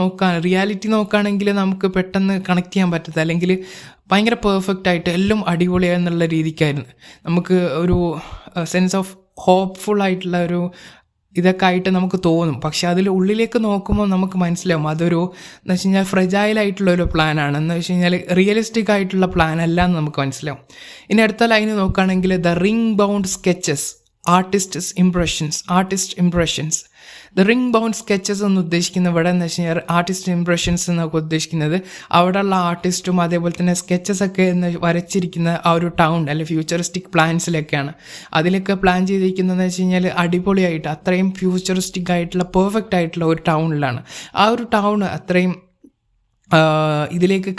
റിയാലിറ്റി നോക്കുകയാണെങ്കിൽ നമുക്ക് പെട്ടെന്ന് കണക്ട് ചെയ്യാൻ പറ്റത്തില്ല അല്ലെങ്കിൽ ഭയങ്കര പെർഫെക്റ്റ് ആയിട്ട് എല്ലാം അടിപൊളിയാന്നുള്ള രീതിക്കായിരുന്നു. നമുക്ക് ഒരു സെൻസ് ഓഫ് ഹോപ്പ്ഫുൾ ആയിട്ടുള്ള ഒരു ഇതൊക്കെ ആയിട്ട് നമുക്ക് തോന്നും. പക്ഷെ അതിൽ ഉള്ളിലേക്ക് നോക്കുമ്പോൾ നമുക്ക് മനസ്സിലാവും അതൊരു എന്ന് വെച്ച് കഴിഞ്ഞാൽ ഫ്രജൈലായിട്ടുള്ളൊരു പ്ലാനാണ്. എന്ന് വെച്ച് കഴിഞ്ഞാൽ റിയലിസ്റ്റിക് ആയിട്ടുള്ള പ്ലാൻ അല്ല എന്ന് നമുക്ക് മനസ്സിലാവും. ഇനി അടുത്ത ലൈന് നോക്കുകയാണെങ്കിൽ the ring bound sketches artist impressions. The ring bound sketches എന്ന് ഉദ്ദേശിക്കുന്നത് ഇവിടെ എന്ന് വെച്ച് കഴിഞ്ഞാൽ ആർട്ടിസ്റ്റ് ഇംപ്രഷൻസ് എന്നൊക്കെ ഉദ്ദേശിക്കുന്നത് അവിടെയുള്ള ആർട്ടിസ്റ്റും അതേപോലെ തന്നെ സ്കെച്ചസ് ഒക്കെ എന്ന് വരച്ചിരിക്കുന്ന ആ ഒരു ടൗൺ അല്ലെങ്കിൽ ഫ്യൂച്ചറിസ്റ്റിക് പ്ലാൻസിലൊക്കെയാണ്. അതിലൊക്കെ പ്ലാൻ ചെയ്തിരിക്കുന്നതെന്ന് വെച്ച് കഴിഞ്ഞാൽ അടിപൊളിയായിട്ട് അത്രയും ഫ്യൂച്ചറിസ്റ്റിക് ആയിട്ടുള്ള പെർഫെക്റ്റ് ആയിട്ടുള്ള ഒരു ടൗണിലാണ്. ആ ഒരു ടൗൺ അത്രയും ഇതിലേക്ക്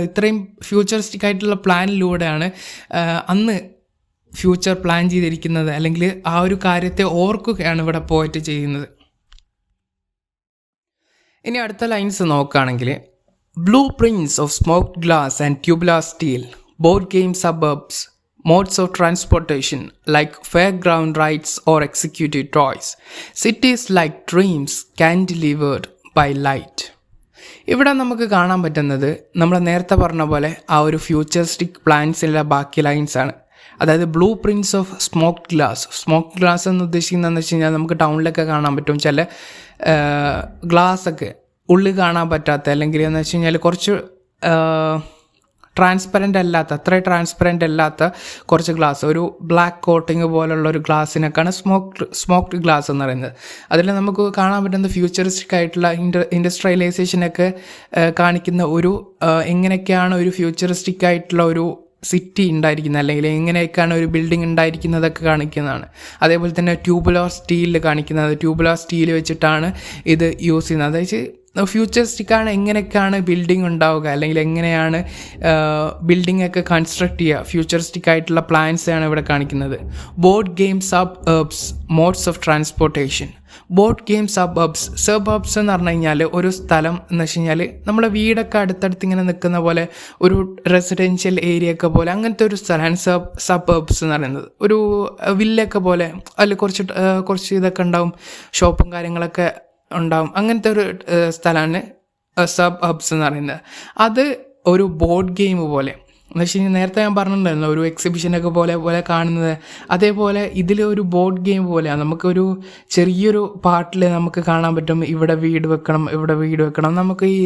ഇത്രയും ഫ്യൂച്ചറിസ്റ്റിക് ആയിട്ടുള്ള പ്ലാനിലൂടെയാണ് അന്ന് ഫ്യൂച്ചർ പ്ലാൻ ചെയ്തിരിക്കുന്നത് അല്ലെങ്കിൽ ആ ഒരു കാര്യത്തെ ഓർക്കുകയാണ് ഇവിടെ പോയിട്ട് ചെയ്യുന്നത്. ഇനി അടുത്ത ലൈൻസ് നോക്കുകയാണെങ്കിൽ blue prints of smoked glass and tubular steel, board game suburbs, modes of transportation like fairground rides or executive toys. Cities like dreams cantilevered by light. ഇവിടെ നമുക്ക് കാണാൻ പറ്റുന്നത് നമ്മൾ നേരത്തെ പറഞ്ഞ പോലെ ആ ഒരു ഫ്യൂച്ചറിസ്റ്റിക് പ്ലാൻസിലെ ബാക്കി ലൈൻസാണ്. അതായത് blue prints of smoked glass എന്ന് ഉദ്ദേശിക്കുന്നതെന്ന് വെച്ച് കഴിഞ്ഞാൽ നമുക്ക് ടൗണിലൊക്കെ കാണാൻ പറ്റും ചില ഗ്ലാസ്സൊക്കെ ഉള്ളിൽ കാണാൻ പറ്റാത്ത, അല്ലെങ്കിൽ എന്ന് വെച്ച് കഴിഞ്ഞാൽ കുറച്ച് അത്ര ട്രാൻസ്പെറൻ്റ് അല്ലാത്ത കുറച്ച് ഗ്ലാസ്, ഒരു ബ്ലാക്ക് കോട്ടിങ് പോലുള്ള ഒരു ഗ്ലാസ്സിനൊക്കെയാണ് സ്മോക്ഡ് ഗ്ലാസ് എന്ന് പറയുന്നത്. അതിൽ നമുക്ക് കാണാൻ പറ്റുന്ന ഫ്യൂച്ചറിസ്റ്റിക് ആയിട്ടുള്ള ഇൻഡസ്ട്രിയലൈസേഷനൊക്കെ കാണിക്കുന്ന ഒരു എങ്ങനെയൊക്കെയാണ് ഒരു ഫ്യൂച്ചറിസ്റ്റിക് ആയിട്ടുള്ള ഒരു സിറ്റി ഉണ്ടായിരിക്കുന്നത്, അല്ലെങ്കിൽ എങ്ങനെയൊക്കെയാണ് ഒരു ബിൽഡിംഗ് ഉണ്ടായിരിക്കുന്നതൊക്കെ കാണിക്കുന്നതാണ്. അതേപോലെ തന്നെ ട്യൂബുലാർ സ്റ്റീൽ വെച്ചിട്ടാണ് ഇത് യൂസ് ചെയ്യുന്നത്. അതായത് ഫ്യൂച്ചറിസ്റ്റിക്കാണ് എങ്ങനെയൊക്കെയാണ് ബിൽഡിംഗ് ഉണ്ടാവുക, അല്ലെങ്കിൽ എങ്ങനെയാണ് ബിൽഡിംഗ് ഒക്കെ കൺസ്ട്രക്ട് ചെയ്യുക, ഫ്യൂച്ചറിസ്റ്റിക് ആയിട്ടുള്ള പ്ലാൻസാണ് ഇവിടെ കാണിക്കുന്നത്. Board game suburbs modes of transportation. Board game suburbs എന്ന് പറഞ്ഞു കഴിഞ്ഞാൽ ഒരു സ്ഥലം എന്ന് വെച്ച് കഴിഞ്ഞാൽ നമ്മളെ വീടൊക്കെ അടുത്തടുത്ത് ഇങ്ങനെ നിൽക്കുന്ന പോലെ ഒരു റെസിഡൻഷ്യൽ ഏരിയ ഒക്കെ പോലെ അങ്ങനത്തെ ഒരു സ്ഥലമാണ് സബ്അർബ്സ് എന്ന് പറയുന്നത്. ഒരു വില്ലൊക്കെ പോലെ അതിൽ കുറച്ച് ഇതൊക്കെ ഉണ്ടാവും, ഷോപ്പും കാര്യങ്ങളൊക്കെ ഉണ്ടാവും. അങ്ങനത്തെ ഒരു സ്ഥലമാണ് സബ്അർബ്സ് എന്ന് പറയുന്നത്. അത് ഒരു ബോർഡ് ഗെയിം പോലെ എന്ന് വെച്ച് കഴിഞ്ഞാൽ നേരത്തെ ഞാൻ പറഞ്ഞിട്ടുണ്ടായിരുന്നു ഒരു എക്സിബിഷനൊക്കെ പോലെ കാണുന്നത്. അതേപോലെ ഇതിൽ ഒരു ബോർഡ് ഗെയിം പോലെയാണ്. നമുക്കൊരു ചെറിയൊരു പാർട്ടിൽ നമുക്ക് കാണാൻ പറ്റും ഇവിടെ വീട് വെക്കണം. നമുക്ക് ഈ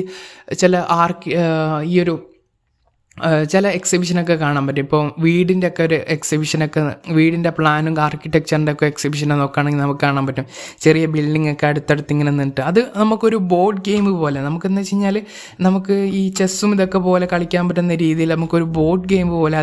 ചില എക്സിബിഷനൊക്കെ കാണാൻ പറ്റും. ഇപ്പോൾ വീടിൻ്റെ ഒക്കെ ഒരു എക്സിബിഷനൊക്കെ, വീടിൻ്റെ പ്ലാനും ആർക്കിടെക്ചറിൻ്റെ ഒക്കെ എക്സിബിഷനെ നോക്കുകയാണെങ്കിൽ നമുക്ക് കാണാൻ പറ്റും ചെറിയ ബിൽഡിംഗ് ഒക്കെ അടുത്തടുത്ത് ഇങ്ങനെ നിന്നിട്ട്. അത് നമുക്കൊരു ബോർഡ് ഗെയിം പോലെ, നമുക്കെന്ന് വെച്ച് കഴിഞ്ഞാൽ നമുക്ക് ഈ ചെസ്സും ഇതൊക്കെ പോലെ കളിക്കാൻ പറ്റുന്ന രീതിയിൽ നമുക്കൊരു ബോർഡ് ഗെയിം പോലെ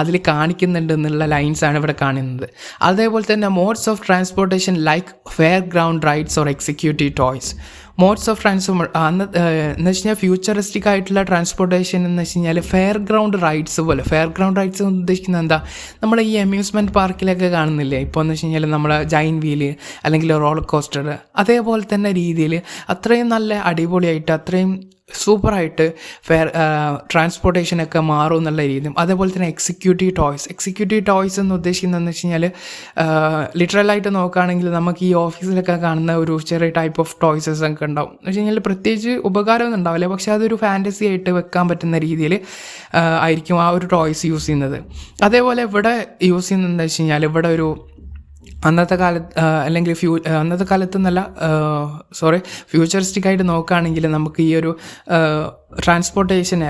അതിൽ കാണിക്കുന്നുണ്ട് എന്നുള്ള ലൈൻസാണ് ഇവിടെ കാണുന്നത്. അതേപോലെ തന്നെ modes of transportation like fair ground rides or executive toys. Modes of എന്ന് വെച്ച് കഴിഞ്ഞാൽ ഫ്യൂച്ചറിസ്റ്റിക് ആയിട്ടുള്ള ട്രാൻസ്പോർട്ടേഷൻ എന്ന് വെച്ച് കഴിഞ്ഞാൽ ഫെയർ ഗ്രൗണ്ട് റൈഡ്സ് പോലെ. ഫെയർ ഗ്രൗണ്ട് റൈഡ്സ് ഉദ്ദേശിക്കുന്നത് എന്താ, നമ്മൾ ഈ അമ്യൂസ്മെൻറ്റ് പാർക്കിലൊക്കെ കാണുന്നില്ലേ, ഇപ്പോൾ എന്ന് വെച്ച് കഴിഞ്ഞാൽ നമ്മൾ ജൈൻറ്റ് വീല് അല്ലെങ്കിൽ റോളർ കോസ്റ്റർ, അതേപോലെ തന്നെ രീതിയിൽ അത്രയും നല്ല അടിപൊളിയായിട്ട് അത്രയും സൂപ്പറായിട്ട് ട്രാൻസ്പോർട്ടേഷനൊക്കെ മാറും എന്നുള്ള രീതിയും. അതേപോലെ തന്നെ എക്സിക്യൂട്ടീവ് ടോയ്സ് എന്ന് ഉദ്ദേശിക്കുന്നതെന്ന് വെച്ച് കഴിഞ്ഞാൽ ലിറ്ററലായിട്ട് നോക്കുകയാണെങ്കിൽ നമുക്ക് ഈ ഓഫീസിലൊക്കെ കാണുന്ന ഒരു ചെറിയ ടൈപ്പ് ഓഫ് ടോയ്സസ് ഒക്കെ ഉണ്ടാവും. എന്ന് വെച്ച് കഴിഞ്ഞാൽ പ്രത്യേകിച്ച് ഉപകാരമൊന്നും ഉണ്ടാവില്ല, പക്ഷേ അതൊരു ഫാൻറ്റസി ആയിട്ട് വെക്കാൻ പറ്റുന്ന രീതിയിൽ ആയിരിക്കും ആ ഒരു ടോയ്സ് യൂസ് ചെയ്യുന്നത്. അതേപോലെ ഇവിടെ യൂസ് ചെയ്യുന്നതെന്ന് വെച്ച് കഴിഞ്ഞാൽ ഇവിടെ ഒരു അന്നത്തെ കാലത്ത് എന്നല്ല ഫ്യൂച്ചറിസ്റ്റിക് ആയിട്ട് നോക്കുകയാണെങ്കിൽ നമുക്ക് ഈ ഒരു ട്രാൻസ്പോർട്ടേഷൻ്റെ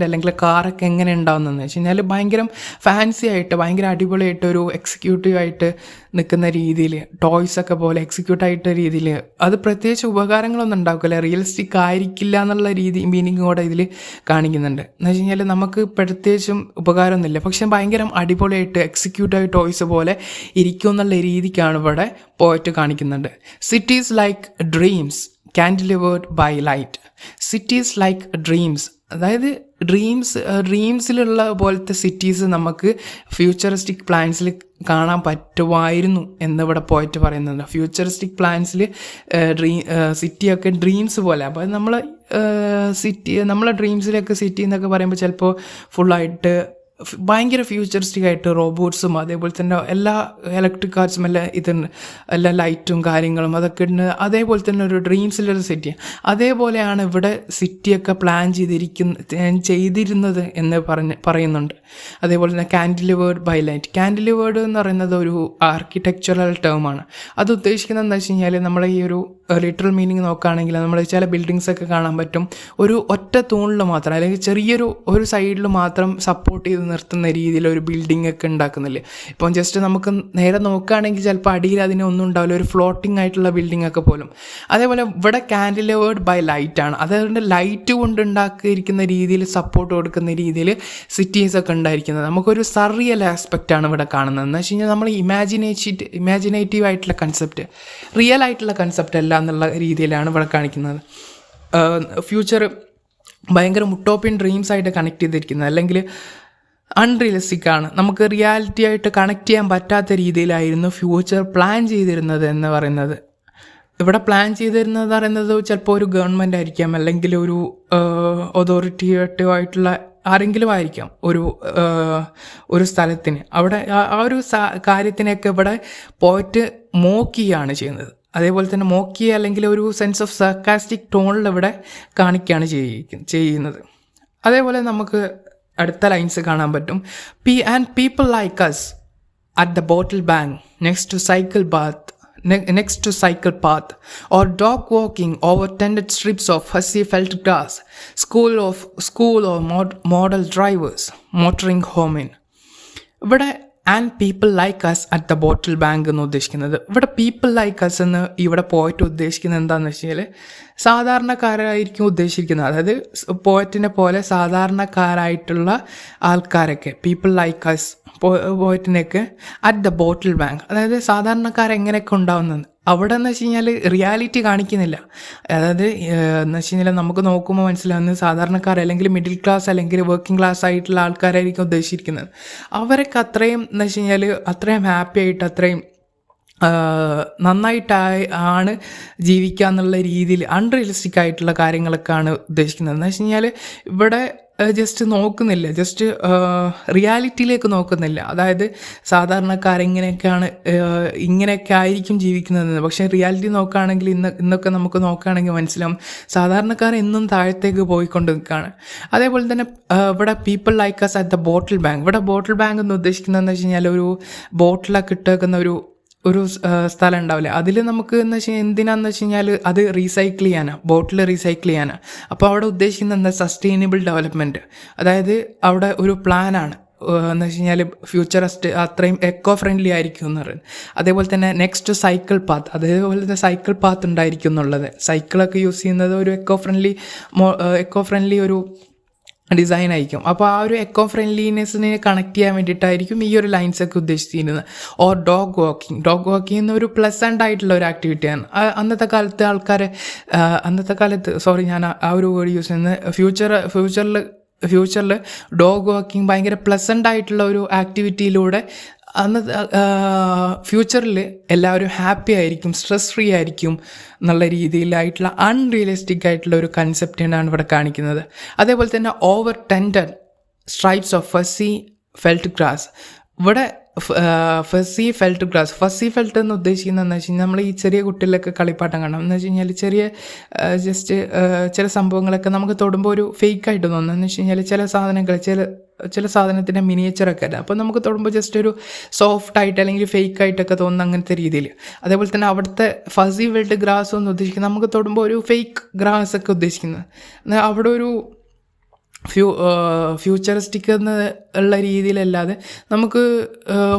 അല്ലെങ്കിൽ കാറൊക്കെ എങ്ങനെ ഉണ്ടാവുന്നതെന്ന് വെച്ച് കഴിഞ്ഞാൽ ഭയങ്കര ഫാൻസി ആയിട്ട് ഭയങ്കര അടിപൊളിയായിട്ട് ഒരു എക്സിക്യൂട്ടീവായിട്ട് നിൽക്കുന്ന രീതിയിൽ ടോയ്സൊക്കെ പോലെ എക്സിക്യൂട്ടായിട്ട രീതിയിൽ അത് പ്രത്യേകിച്ച് ഉപകാരങ്ങളൊന്നും ഉണ്ടാക്കില്ല, റിയലിസ്റ്റിക് ആയിരിക്കില്ല എന്നുള്ള മീനിങ് കൂടെ ഇതിൽ കാണിക്കുന്നുണ്ട്. എന്ന് വെച്ച് കഴിഞ്ഞാൽ നമുക്ക് പ്രത്യേകിച്ചും ഉപകാരമൊന്നുമില്ല, പക്ഷെ ഭയങ്കര അടിപൊളിയായിട്ട് എക്സിക്യൂട്ടീവ് ടോയ്സ് പോലെ ഇരിക്കും എന്നുള്ള രീതിക്കാണ് ഇവിടെ പോയിട്ട് കാണിക്കുന്നുണ്ട്. Cities like dreams cantilevered by light. Cities like dreams, അതായത് ഡ്രീംസിലുള്ള പോലത്തെ സിറ്റീസ് നമുക്ക് ഫ്യൂച്ചറിസ്റ്റിക് പ്ലാൻസിൽ കാണാൻ പറ്റുമായിരുന്നു എന്നിവിടെ പോയിട്ട് പറയുന്നുണ്ട്. ഫ്യൂച്ചറിസ്റ്റിക് പ്ലാൻസിൽ സിറ്റിയൊക്കെ ഡ്രീംസ് പോലെ. അപ്പോൾ നമ്മളെ ഡ്രീംസിലൊക്കെ സിറ്റി എന്നൊക്കെ പറയുമ്പോൾ ചിലപ്പോൾ ഫുള്ളായിട്ട് ഭയങ്കര ഫ്യൂച്ചറിസ്റ്റിക് ആയിട്ട് റോബോട്ട്സും അതേപോലെ തന്നെ എല്ലാ ഇലക്ട്രിക് കാർസും എല്ലാ ലൈറ്റും കാര്യങ്ങളും അതൊക്കെ ഉണ്ട്. അതേപോലെ തന്നെ ഒരു ഡ്രീംസിലൊരു സിറ്റി. അതേപോലെയാണ് ഇവിടെ സിറ്റിയൊക്കെ പ്ലാൻ ചെയ്തിരുന്നത് എന്ന് പറയുന്നുണ്ട്. അതേപോലെ തന്നെ കാൻഡിലിവേർഡ് ബൈ ലൈറ്റ്. കാൻഡിലിവേർഡ് എന്ന് പറയുന്നത് ഒരു ആർക്കിടെക്ചറൽ ടേമാണ്. അത് ഉദ്ദേശിക്കുന്നത് എന്താ വെച്ച് കഴിഞ്ഞാൽ നമ്മളെ ഈ ഒരു ലിറ്ററൽ മീനിങ് നോക്കുകയാണെങ്കിൽ നമ്മൾ ചില ബിൽഡിങ്സൊക്കെ കാണാൻ പറ്റും ഒരു ഒറ്റ തൂണിൽ മാത്രം അല്ലെങ്കിൽ ഒരു സൈഡിൽ മാത്രം സപ്പോർട്ട് ചെയ്ത് നിർത്തുന്ന രീതിയിൽ ഒരു ബിൽഡിംഗ് ഒക്കെ ഉണ്ടാക്കുന്നില്ലേ. ഇപ്പം ജസ്റ്റ് നമുക്ക് നേരെ നോക്കുകയാണെങ്കിൽ ചിലപ്പോൾ അടിയിൽ അതിനൊന്നും ഉണ്ടാവില്ല, ഒരു ഫ്ലോട്ടിംഗ് ആയിട്ടുള്ള ബിൽഡിംഗ് ഒക്കെ പോലും. അതേപോലെ ഇവിടെ കാൻഡിലിവേർഡ് ബൈ ലൈറ്റാണ്. അതുകൊണ്ട് ലൈറ്റ് കൊണ്ട് ഉണ്ടാക്കിയിരിക്കുന്ന രീതിയിൽ സപ്പോർട്ട് കൊടുക്കുന്ന രീതിയിൽ സിറ്റീസൊക്കെ ഉണ്ടായിരിക്കുന്നത്. നമുക്കൊരു സർറിയൽ ആസ്പെക്റ്റാണ് ഇവിടെ കാണുന്നത്. എന്ന് വെച്ച് കഴിഞ്ഞാൽ നമ്മൾ ഇമാജിനേറ്റീവ് ആയിട്ടുള്ള കൺസെപ്റ്റ്, റിയൽ ആയിട്ടുള്ള കൺസെപ്റ്റ് അല്ല എന്നുള്ള രീതിയിലാണ് ഇവിടെ കാണിക്കുന്നത്. ഫ്യൂച്ചർ ഭയങ്കര മുട്ടോപ്പിയൻ ഡ്രീംസ് ആയിട്ട് കണക്ട് ചെയ്തിരിക്കുന്നത്, അല്ലെങ്കിൽ അൺറിയലിസ്റ്റിക് ആണ്, നമുക്ക് റിയാലിറ്റി ആയിട്ട് കണക്ട് ചെയ്യാൻ പറ്റാത്ത രീതിയിലായിരുന്നു ഫ്യൂച്ചർ പ്ലാൻ ചെയ്തിരുന്നത് എന്ന് പറയുന്നത്. ഇവിടെ പ്ലാൻ ചെയ്തിരുന്നത് പറയുന്നത് ചിലപ്പോൾ ഒരു ഗവൺമെൻറ് ആയിരിക്കാം, അല്ലെങ്കിൽ ഒരു അതോറിറ്റേറ്റീവ് ആയിട്ടുള്ള ആരെങ്കിലും ആയിരിക്കാം ഒരു സ്ഥലത്തിന് അവിടെ ആ ഒരു കാര്യത്തിനെയൊക്കെ ഇവിടെ പോയിട്ട് മോക്കിയാണ് ചെയ്യുന്നത്. അതേപോലെ തന്നെ മോക്കി അല്ലെങ്കിൽ ഒരു സെൻസ് ഓഫ് സർക്കാസ്റ്റിക് ടോണിൽ ഇവിടെ കാണിക്കുകയാണ് ചെയ്യുന്നത്. അതേപോലെ നമുക്ക് അടുത്ത ലൈൻസ് കാണാൻ പറ്റും. People like us at the bottle bank next to cycle path or dog walking over tended strips of fussy felt grass, school or model drivers motoring home in. ഇവിടെ and people like us at the bottle bank എന്ന് ഉദ്ദേശിക്കുന്നത്, ഇവിടെ people like us എന്ന് ഇവിടെ പോയിട്ട് ഉദ്ദേശിക്കുന്നത് എന്താണെന്ന് വെച്ച് കഴിഞ്ഞാൽ സാധാരണക്കാരായിരിക്കും ഉദ്ദേശിക്കുന്നത്. അതായത് പോയറ്റിനെ പോലെ സാധാരണക്കാരായിട്ടുള്ള ആൾക്കാരൊക്കെ പീപ്പിൾ ലൈക്ക് അസ് പോയറ്റിനൊക്കെ അറ്റ് ദ ബോട്ടിൽ ബാങ്ക്, അതായത് സാധാരണക്കാരെങ്ങനെയൊക്കെ ഉണ്ടാവുന്നത് അവിടെ എന്ന് വെച്ച് കഴിഞ്ഞാൽ റിയാലിറ്റി കാണിക്കുന്നില്ല. അതായത് എന്ന് വെച്ച് കഴിഞ്ഞാൽ നമുക്ക് നോക്കുമ്പോൾ മനസ്സിലാവുന്നത് സാധാരണക്കാർ അല്ലെങ്കിൽ മിഡിൽ ക്ലാസ് അല്ലെങ്കിൽ വർക്കിംഗ് ക്ലാസ് ആയിട്ടുള്ള ആൾക്കാരായിരിക്കും ഉദ്ദേശിച്ചിരിക്കുന്നത്. അവരൊക്കെ അത്രയും എന്ന് വെച്ച് കഴിഞ്ഞാൽ അത്രയും ഹാപ്പി ആയിട്ട് അത്രയും നന്നായിട്ടാണ് ജീവിക്കുക എന്നുള്ള രീതിയിൽ അൺറിയലിസ്റ്റിക് ആയിട്ടുള്ള കാര്യങ്ങളൊക്കെയാണ് ഉദ്ദേശിക്കുന്നത്. എന്ന് വെച്ച് കഴിഞ്ഞാൽ ഇവിടെ ജസ്റ്റ് നോക്കുന്നില്ല, ജസ്റ്റ് റിയാലിറ്റിയിലേക്ക് നോക്കുന്നില്ല. അതായത് സാധാരണക്കാരെങ്ങനെയൊക്കെയാണ് ഇങ്ങനെയൊക്കെ ആയിരിക്കും ജീവിക്കുന്നതെന്ന്. പക്ഷേ റിയാലിറ്റി നോക്കുകയാണെങ്കിൽ ഇന്നൊക്കെ നമുക്ക് നോക്കുകയാണെങ്കിൽ മനസ്സിലാവും സാധാരണക്കാർ എന്നും താഴത്തേക്ക് പോയിക്കൊണ്ട് നിൽക്കുകയാണ്. അതേപോലെ തന്നെ ഇവിടെ people like us at the bottle bank, ഇവിടെ ബോട്ടിൽ ബാങ്ക് എന്ന് ഉദ്ദേശിക്കുന്നതെന്ന് വെച്ച് കഴിഞ്ഞാൽ ഒരു ബോട്ടിലൊക്കെ ഇട്ടേക്കുന്ന ഒരു സ്ഥലം ഉണ്ടാവില്ലേ, അതിൽ നമുക്ക് എന്ന് വെച്ച് കഴിഞ്ഞാൽ എന്തിനാന്ന് വെച്ച് കഴിഞ്ഞാൽ അത് റീസൈക്കിൾ ചെയ്യാനാണ്, ബോട്ടിൽ റീസൈക്കിൾ ചെയ്യാനാണ്. അപ്പോൾ അവിടെ ഉദ്ദേശിക്കുന്നത് എന്താ, സസ്റ്റൈനബിൾ ഡെവലപ്മെൻറ്റ്. അതായത് അവിടെ ഒരു പ്ലാനാണ് എന്ന് വെച്ച് കഴിഞ്ഞാൽ ഫ്യൂച്ചറിസ്റ്റ് അത്രയും എക്കോ ഫ്രണ്ട്ലി ആയിരിക്കും എന്ന് പറയുന്നത്. അതേപോലെ തന്നെ നെക്സ്റ്റ് സൈക്കിൾ പാത്ത്, അതേപോലെ തന്നെ സൈക്കിൾ പാത്ത് ഉണ്ടായിരിക്കും എന്നുള്ളത്. സൈക്കിളൊക്കെ യൂസ് ചെയ്യുന്നത് ഒരു എക്കോ ഫ്രണ്ട്ലി ഒരു ഡിസൈൻ ആയിരിക്കും. അപ്പോൾ ആ ഒരു എക്കോ ഫ്രണ്ട്ലിനെസ്സിനെ കണക്ട് ചെയ്യാൻ വേണ്ടിയിട്ടായിരിക്കും ഈ ഒരു ലൈൻസൊക്കെ ഉദ്ദേശിച്ചിരുന്നത്. ഓർ ഡോഗ് വാക്കിംഗ് എന്നൊരു പ്ലസൻ്റ് ആയിട്ടുള്ള ഒരു ആക്ടിവിറ്റിയാണ്. അന്നത്തെ കാലത്ത് ഞാൻ ആ ഒരു വേർഡ് യൂസ് ചെയ്യുന്നത് ഫ്യൂച്ചറിൽ ഡോഗ് വാക്കിംഗ് ഭയങ്കര പ്ലസൻ്റ് ആയിട്ടുള്ള ഒരു ആക്ടിവിറ്റിയിലൂടെ ഫ്യൂച്ചറിൽ എല്ലാവരും ഹാപ്പി ആയിരിക്കും, സ്ട്രെസ് ഫ്രീ ആയിരിക്കും എന്നുള്ള രീതിയിലായിട്ടുള്ള അൺറിയലിസ്റ്റിക് ആയിട്ടുള്ള ഒരു കൺസെപ്റ്റിനാണ് ഇവിടെ കാണിക്കുന്നത്. അതേപോലെ തന്നെ over tended stripes of fuzzy felt grass, ഇവിടെ ഫസി ഫെൽറ്റ് എന്ന് ഉദ്ദേശിക്കുന്നതെന്ന് വെച്ച് കഴിഞ്ഞാൽ നമ്മൾ ഈ ചെറിയ കുട്ടികളിലൊക്കെ കളിപ്പാട്ടം കാണാം. എന്ന് വെച്ച് കഴിഞ്ഞാൽ ചെറിയ ജസ്റ്റ് ചില സംഭവങ്ങളൊക്കെ നമുക്ക് തൊടുമ്പോൾ ഒരു ഫേക്കായിട്ട് തോന്നുന്നു. എന്ന് വെച്ച് കഴിഞ്ഞാൽ ചില സാധനത്തിൻ്റെ മിനിയേച്ചറൊക്കെ അല്ല, അപ്പോൾ നമുക്ക് തൊടുമ്പോൾ ജസ്റ്റ് ഒരു സോഫ്റ്റായിട്ട് അല്ലെങ്കിൽ ഫേക്കായിട്ടൊക്കെ തോന്നുന്ന അങ്ങനത്തെ രീതിയിൽ. അതേപോലെ തന്നെ അവിടുത്തെ ഫസി ഫെൽറ്റ് ഗ്രാസ് എന്ന് ഉദ്ദേശിക്കുന്നത് നമുക്ക് തൊടുമ്പോൾ ഒരു ഫേക്ക് ഗ്രാസ് ഒക്കെ ഉദ്ദേശിക്കുന്നത്. അവിടെ ഒരു ഫ്യൂച്ചറിസ്റ്റിക് എന്നുള്ള രീതിയിലല്ലാതെ നമുക്ക്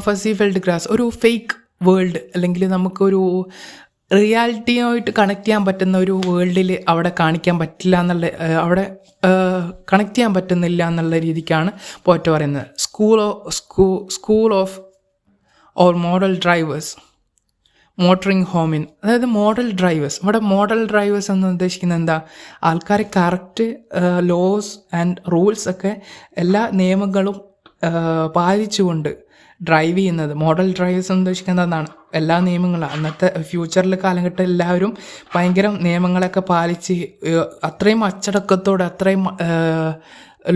ഫസി ഫെൽറ്റ് ഗ്രാസ് ഒരു ഫേക്ക് വേൾഡ് അല്ലെങ്കിൽ നമുക്കൊരു റിയാലിറ്റിയുമായിട്ട് കണക്ട് ചെയ്യാൻ പറ്റുന്ന ഒരു വേൾഡിൽ അവിടെ കാണിക്കാൻ പറ്റില്ല എന്നുള്ള അവിടെ കണക്ട് ചെയ്യാൻ പറ്റുന്നില്ല എന്നുള്ള രീതിക്കാണ് പോയിട്ട് പറയുന്നത്. School of or model drivers motoring homing, അതായത് ഇവിടെ മോഡൽ ഡ്രൈവേഴ്സ് എന്ന് ഉദ്ദേശിക്കുന്നത് എന്താ, ആൾക്കാരെ കറക്റ്റ് ലോസ് ആൻഡ് റൂൾസ് ഒക്കെ എല്ലാ നിയമങ്ങളും പാലിച്ചുകൊണ്ട് ഡ്രൈവ് ചെയ്യുന്നത്. മോഡൽ ഡ്രൈവേഴ്സ് എന്ന് ഉദ്ദേശിക്കുന്നത് എന്താണ്, എല്ലാ നിയമങ്ങളും അന്നത്തെ ഫ്യൂച്ചറിൽ കാലഘട്ടം എല്ലാവരും ഭയങ്കര നിയമങ്ങളൊക്കെ പാലിച്ച് അത്രയും അച്ചടക്കത്തോടെ അത്രയും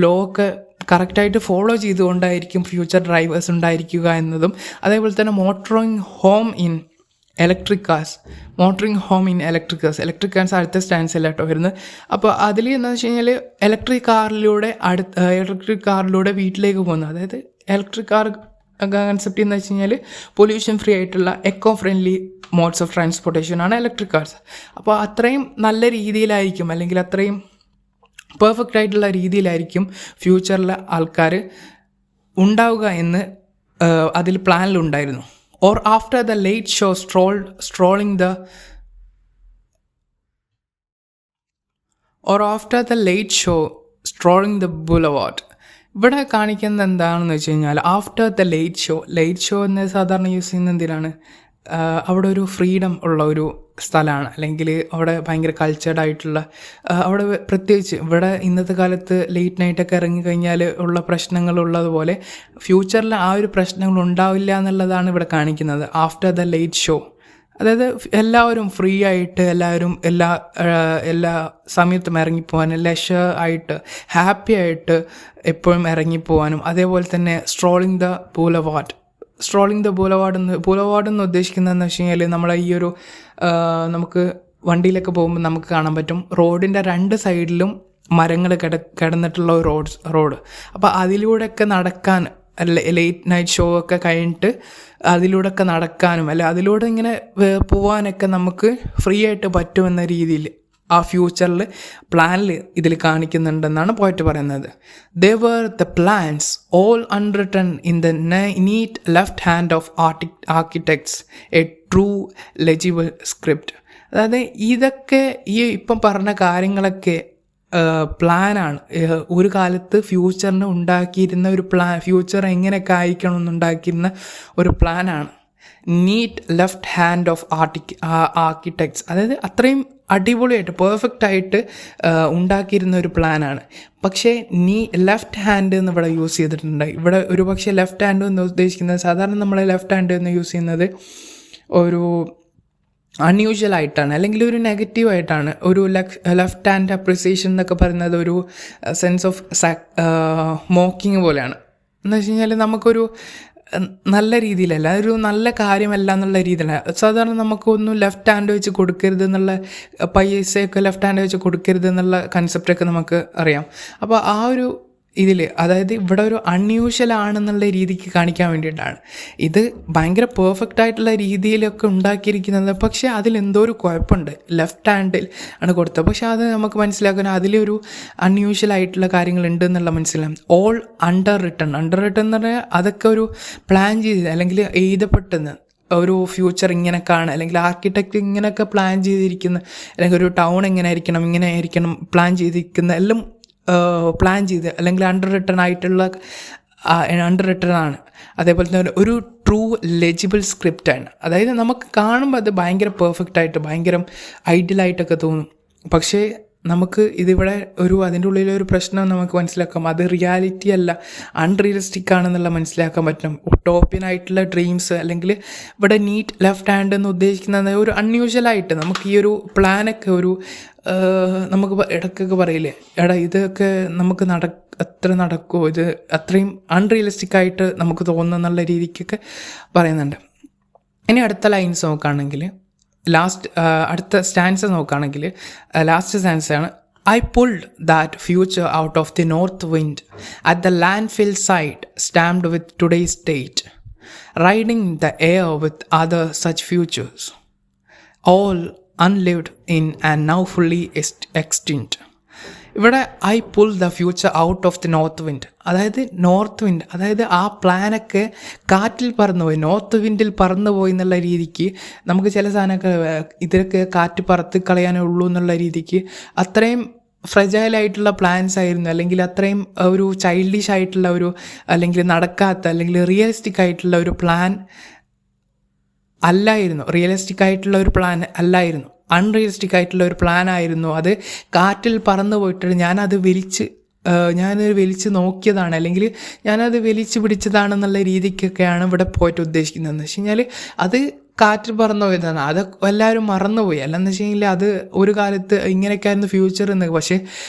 ലോ ഒക്കെ കറക്റ്റായിട്ട് ഫോളോ ചെയ്തുകൊണ്ടായിരിക്കും ഫ്യൂച്ചർ ഡ്രൈവേഴ്സ് ഉണ്ടായിരിക്കുക എന്നതും. അതേപോലെ തന്നെ motoring home in electric cars electric cars അടുത്ത സ്റ്റാൻസിലാട്ടോ വരുന്നത്. അപ്പോൾ അതിൽ എന്താണെന്ന് വെച്ച് കഴിഞ്ഞാൽ ഇലക്ട്രിക് കാറിലൂടെ വീട്ടിലേക്ക് പോകുന്നത്, അതായത് ഇലക്ട്രിക് കാർ കൺസെപ്റ്റ് എന്ന് വെച്ച് കഴിഞ്ഞാൽ പൊല്യൂഷൻ ഫ്രീ ആയിട്ടുള്ള എക്കോ ഫ്രണ്ട്ലി മോഡ്സ് ഓഫ് ട്രാൻസ്പോർട്ടേഷനാണ് ഇലക്ട്രിക് കാർസ്. അപ്പോൾ അത്രയും നല്ല രീതിയിലായിരിക്കും അല്ലെങ്കിൽ അത്രയും പെർഫെക്റ്റ് ആയിട്ടുള്ള രീതിയിലായിരിക്കും ഫ്യൂച്ചറിലെ ആൾക്കാർ ഉണ്ടാവുക എന്ന് അതിൽ പ്ലാനിലുണ്ടായിരുന്നു. Or after the late show strolling the boulevard. ഇവിടെ കാണിക്കുന്നത് എന്താണെന്ന് വെച്ച് കഴിഞ്ഞാൽ ആഫ്റ്റർ ദ ലേറ്റ് ഷോ എന്ന് സാധാരണ യൂസ് ചെയ്യുന്ന എന്തിനാണ്, അവിടെ ഒരു ഫ്രീഡം ഉള്ള ഒരു സ്ഥലമാണ്, അല്ലെങ്കിൽ അവിടെ ഭയങ്കര കൾച്ചർഡ് ആയിട്ടുള്ള അവിടെ പ്രത്യേകിച്ച് ഇവിടെ ഇന്നത്തെ കാലത്ത് ലേറ്റ് നൈറ്റൊക്കെ ഇറങ്ങിക്കഴിഞ്ഞാൽ ഉള്ള പ്രശ്നങ്ങളുള്ളതുപോലെ ഫ്യൂച്ചറിൽ ആ ഒരു പ്രശ്നങ്ങൾ ഉണ്ടാവില്ല എന്നുള്ളതാണ് ഇവിടെ കാണിക്കുന്നത്. ആഫ്റ്റർ ദ ലേറ്റ് ഷോ അതായത് എല്ലാവരും ഫ്രീ ആയിട്ട് എല്ലാ സമയത്തും ഇറങ്ങിപ്പോവാൻ, ലെഷർ ആയിട്ട് ഹാപ്പി ആയിട്ട് എപ്പോഴും ഇറങ്ങിപ്പോവാനും, അതേപോലെ തന്നെ സ്ട്രോളിങ് ദ ബൂലവാർഡ് എന്ന് ഉദ്ദേശിക്കുന്നതെന്ന് വെച്ച് കഴിഞ്ഞാൽ നമ്മളെ ഈ ഒരു നമുക്ക് വണ്ടിയിലൊക്കെ പോകുമ്പോൾ നമുക്ക് കാണാൻ പറ്റും റോഡിൻ്റെ 2 സൈഡിലും മരങ്ങൾ കിടന്നിട്ടുള്ള ഒരു റോഡ്. അപ്പോൾ അതിലൂടെയൊക്കെ നടക്കാൻ, ലേറ്റ് നൈറ്റ് ഷോ ഒക്കെ കഴിഞ്ഞിട്ട് അതിലൂടെയൊക്കെ നടക്കാനും അതിലൂടെ ഇങ്ങനെ പോകാനൊക്കെ നമുക്ക് ഫ്രീ ആയിട്ട് പറ്റുമെന്ന രീതിയിൽ ആ ഫ്യൂച്ചറിൽ പ്ലാനിൽ ഇതിൽ കാണിക്കുന്നുണ്ടെന്നാണ് പോയിട്ട് പറയുന്നത്. They were the plans all unwritten in the neat left hand of architects, a true legible script. അതായത് ഇതൊക്കെ ഈ ഇപ്പം പറഞ്ഞ കാര്യങ്ങളൊക്കെ പ്ലാനാണ്. ഒരു കാലത്ത് ഫ്യൂച്ചറിന് ഉണ്ടാക്കിയിരുന്ന ഒരു ഫ്യൂച്ചർ എങ്ങനെയൊക്കെ ആയിരിക്കണം എന്നുണ്ടാക്കിയിരുന്ന ഒരു പ്ലാനാണ്. Neat left hand of architects, അതായത് അത്രയും അടിപൊളിയായിട്ട് പെർഫെക്റ്റായിട്ട് ഉണ്ടാക്കിയിരുന്ന ഒരു പ്ലാനാണ്. പക്ഷേ ലെഫ്റ്റ് ഹാൻഡ് എന്ന് ഇവിടെ യൂസ് ചെയ്തിട്ടുണ്ട്. ഇവിടെ ഒരു പക്ഷേ ലെഫ്റ്റ് ഹാൻഡ് എന്ന് ഉദ്ദേശിക്കുന്നത്, സാധാരണ നമ്മൾ ലെഫ്റ്റ് ഹാൻഡ് എന്ന് യൂസ് ചെയ്യുന്നത് ഒരു അൺയൂഷ്വൽ ആയിട്ടാണ്, അല്ലെങ്കിൽ ഒരു നെഗറ്റീവായിട്ടാണ്. ഒരു ലെഫ്റ്റ് ഹാൻഡ് അപ്രിസിയേഷൻ എന്നൊക്കെ പറയുന്നത് ഒരു സെൻസ് ഓഫ് മോക്കിങ് പോലെയാണ്. എന്ന് വെച്ച് കഴിഞ്ഞാൽ നമുക്കൊരു നല്ല രീതിയിലല്ല, അതൊരു നല്ല കാര്യമല്ല എന്നുള്ള രീതിയിലാണ്. സാധാരണ നമുക്കൊന്നും ലെഫ്റ്റ് ഹാൻഡ് വെച്ച് കൊടുക്കരുത് എന്നുള്ള, പൈസയൊക്കെ ലെഫ്റ്റ് ഹാൻഡ് വെച്ച് കൊടുക്കരുത് എന്നുള്ള കൺസെപ്റ്റൊക്കെ നമുക്ക് അറിയാം. അപ്പോൾ ആ ഒരു ഇതിൽ, അതായത് ഇവിടെ ഒരു അൺയൂഷ്വൽ ആണെന്നുള്ള രീതിക്ക് കാണിക്കാൻ വേണ്ടിയിട്ടാണ് ഇത് ഭയങ്കര പെർഫെക്റ്റ് ആയിട്ടുള്ള രീതിയിലൊക്കെ ഉണ്ടാക്കിയിരിക്കുന്നത്. പക്ഷേ അതിലെന്തോ ഒരു കുഴപ്പമുണ്ട്, ലെഫ്റ്റ് ഹാൻഡിൽ ആണ് കൊടുത്തത്. പക്ഷേ അത് നമുക്ക് മനസ്സിലാക്കാൻ അതിലൊരു അൺയൂഷ്വൽ ആയിട്ടുള്ള കാര്യങ്ങളുണ്ട് എന്നുള്ള മനസ്സിലാവും. ഓൾ അണ്ടർ റിട്ടൺ എന്ന് പറഞ്ഞാൽ അതൊക്കെ ഒരു പ്ലാൻ ചെയ്ത് അല്ലെങ്കിൽ എഴുതപ്പെട്ടെന്ന്, ഒരു ഫ്യൂച്ചർ ഇങ്ങനെ കാണുക, അല്ലെങ്കിൽ ആർക്കിടെക്റ്റ് ഇങ്ങനെയൊക്കെ പ്ലാൻ ചെയ്തിരിക്കുന്ന, അല്ലെങ്കിൽ ഒരു ടൗൺ ഇങ്ങനെ ആയിരിക്കണം പ്ലാൻ ചെയ്തിരിക്കുന്ന എല്ലാം പ്ലാൻ ചെയ്ത്, അല്ലെങ്കിൽ അണ്ടർ റിട്ടൺ ആണ്. അതേപോലെ തന്നെ ഒരു ട്രൂ ലെജിബിൾ സ്ക്രിപ്റ്റാണ്. അതായത് നമുക്ക് കാണുമ്പോൾ അത് ഭയങ്കര പെർഫെക്റ്റായിട്ട് ഭയങ്കര ഐഡിയലായിട്ടൊക്കെ തോന്നും. പക്ഷേ നമുക്ക് ഇതിവിടെ അതിൻ്റെ ഉള്ളിലൊരു പ്രശ്നം നമുക്ക് മനസ്സിലാക്കാം, അത് റിയാലിറ്റി അല്ല, അൺറിയലിസ്റ്റിക് ആണെന്നുള്ള മനസ്സിലാക്കാൻ പറ്റും. ഉട്ടോപ്യനായിട്ടുള്ള ഡ്രീംസ്, അല്ലെങ്കിൽ ഇവിടെ നീറ്റ് ലെഫ്റ്റ് ഹാൻഡ് എന്ന് ഉദ്ദേശിക്കുന്നത് ഒരു അൺയൂഷ്വലായിട്ട് നമുക്ക് ഈ ഒരു പ്ലാനൊക്കെ നമുക്ക് ഇടയ്ക്കൊക്കെ പറയില്ലേ, ഇതൊക്കെ നമുക്ക് അത്ര നടക്കുമോ, ഇത് അത്രയും അൺറിയലിസ്റ്റിക് ആയിട്ട് നമുക്ക് തോന്നുന്നുള്ള രീതിക്കൊക്കെ പറയുന്നുണ്ട്. ഇനി അടുത്ത ലൈൻസ് നോക്കുകയാണെങ്കിൽ, അടുത്ത സ്റ്റാൻസ് നോക്കുകയാണെങ്കിൽ last സ്റ്റാൻസാണ്. I pulled that future out of the north wind at the landfill site stamped with today's date, riding the air with other such futures, all unlived in and now fully extinct. ഇവിടെ I pull the future out of the north wind, അതായത് ആ പ്ലാനൊക്കെ കാറ്റിൽ പറന്നുപോയി, north വിൻഡിൽ പറന്നുപോയി എന്നുള്ള രീതിക്ക് നമുക്ക് ചില സാധനമൊക്കെ ഇതൊക്കെ കാറ്റ് പറത്തി കളയാനേ ഉള്ളൂ എന്നുള്ള രീതിക്ക് അത്രയും ഫ്രജൈലായിട്ടുള്ള പ്ലാൻസ് ആയിരുന്നു, അല്ലെങ്കിൽ അത്രയും ഒരു ചൈൽഡിഷ് ആയിട്ടുള്ള അല്ലെങ്കിൽ നടക്കാത്ത, അല്ലെങ്കിൽ റിയലിസ്റ്റിക് ആയിട്ടുള്ള ഒരു പ്ലാൻ അല്ലായിരുന്നു, അൺറിയലിസ്റ്റിക് ആയിട്ടുള്ള ഒരു പ്ലാൻ ആയിരുന്നു. അത് കാറ്റിൽ പറന്നു പോയിട്ട് ഞാനത് വലിച്ച് നോക്കിയതാണ്, അല്ലെങ്കിൽ ഞാനത് വലിച്ചു പിടിച്ചതാണെന്നുള്ള രീതിക്കൊക്കെയാണ് ഇവിടെ പോയിട്ട് ഉദ്ദേശിക്കുന്നതെന്ന് വെച്ച് കഴിഞ്ഞാൽ അത് കാറ്റിൽ പറന്നു പോയതാണ്. അത് എല്ലാവരും മറന്നുപോയി. അല്ലെന്ന് വെച്ച് കഴിഞ്ഞാൽ അത് ഒരു കാലത്ത് ഇങ്ങനെയൊക്കെ ആയിരുന്നു ഫ്യൂച്ചർ എന്ന്. പക്ഷേ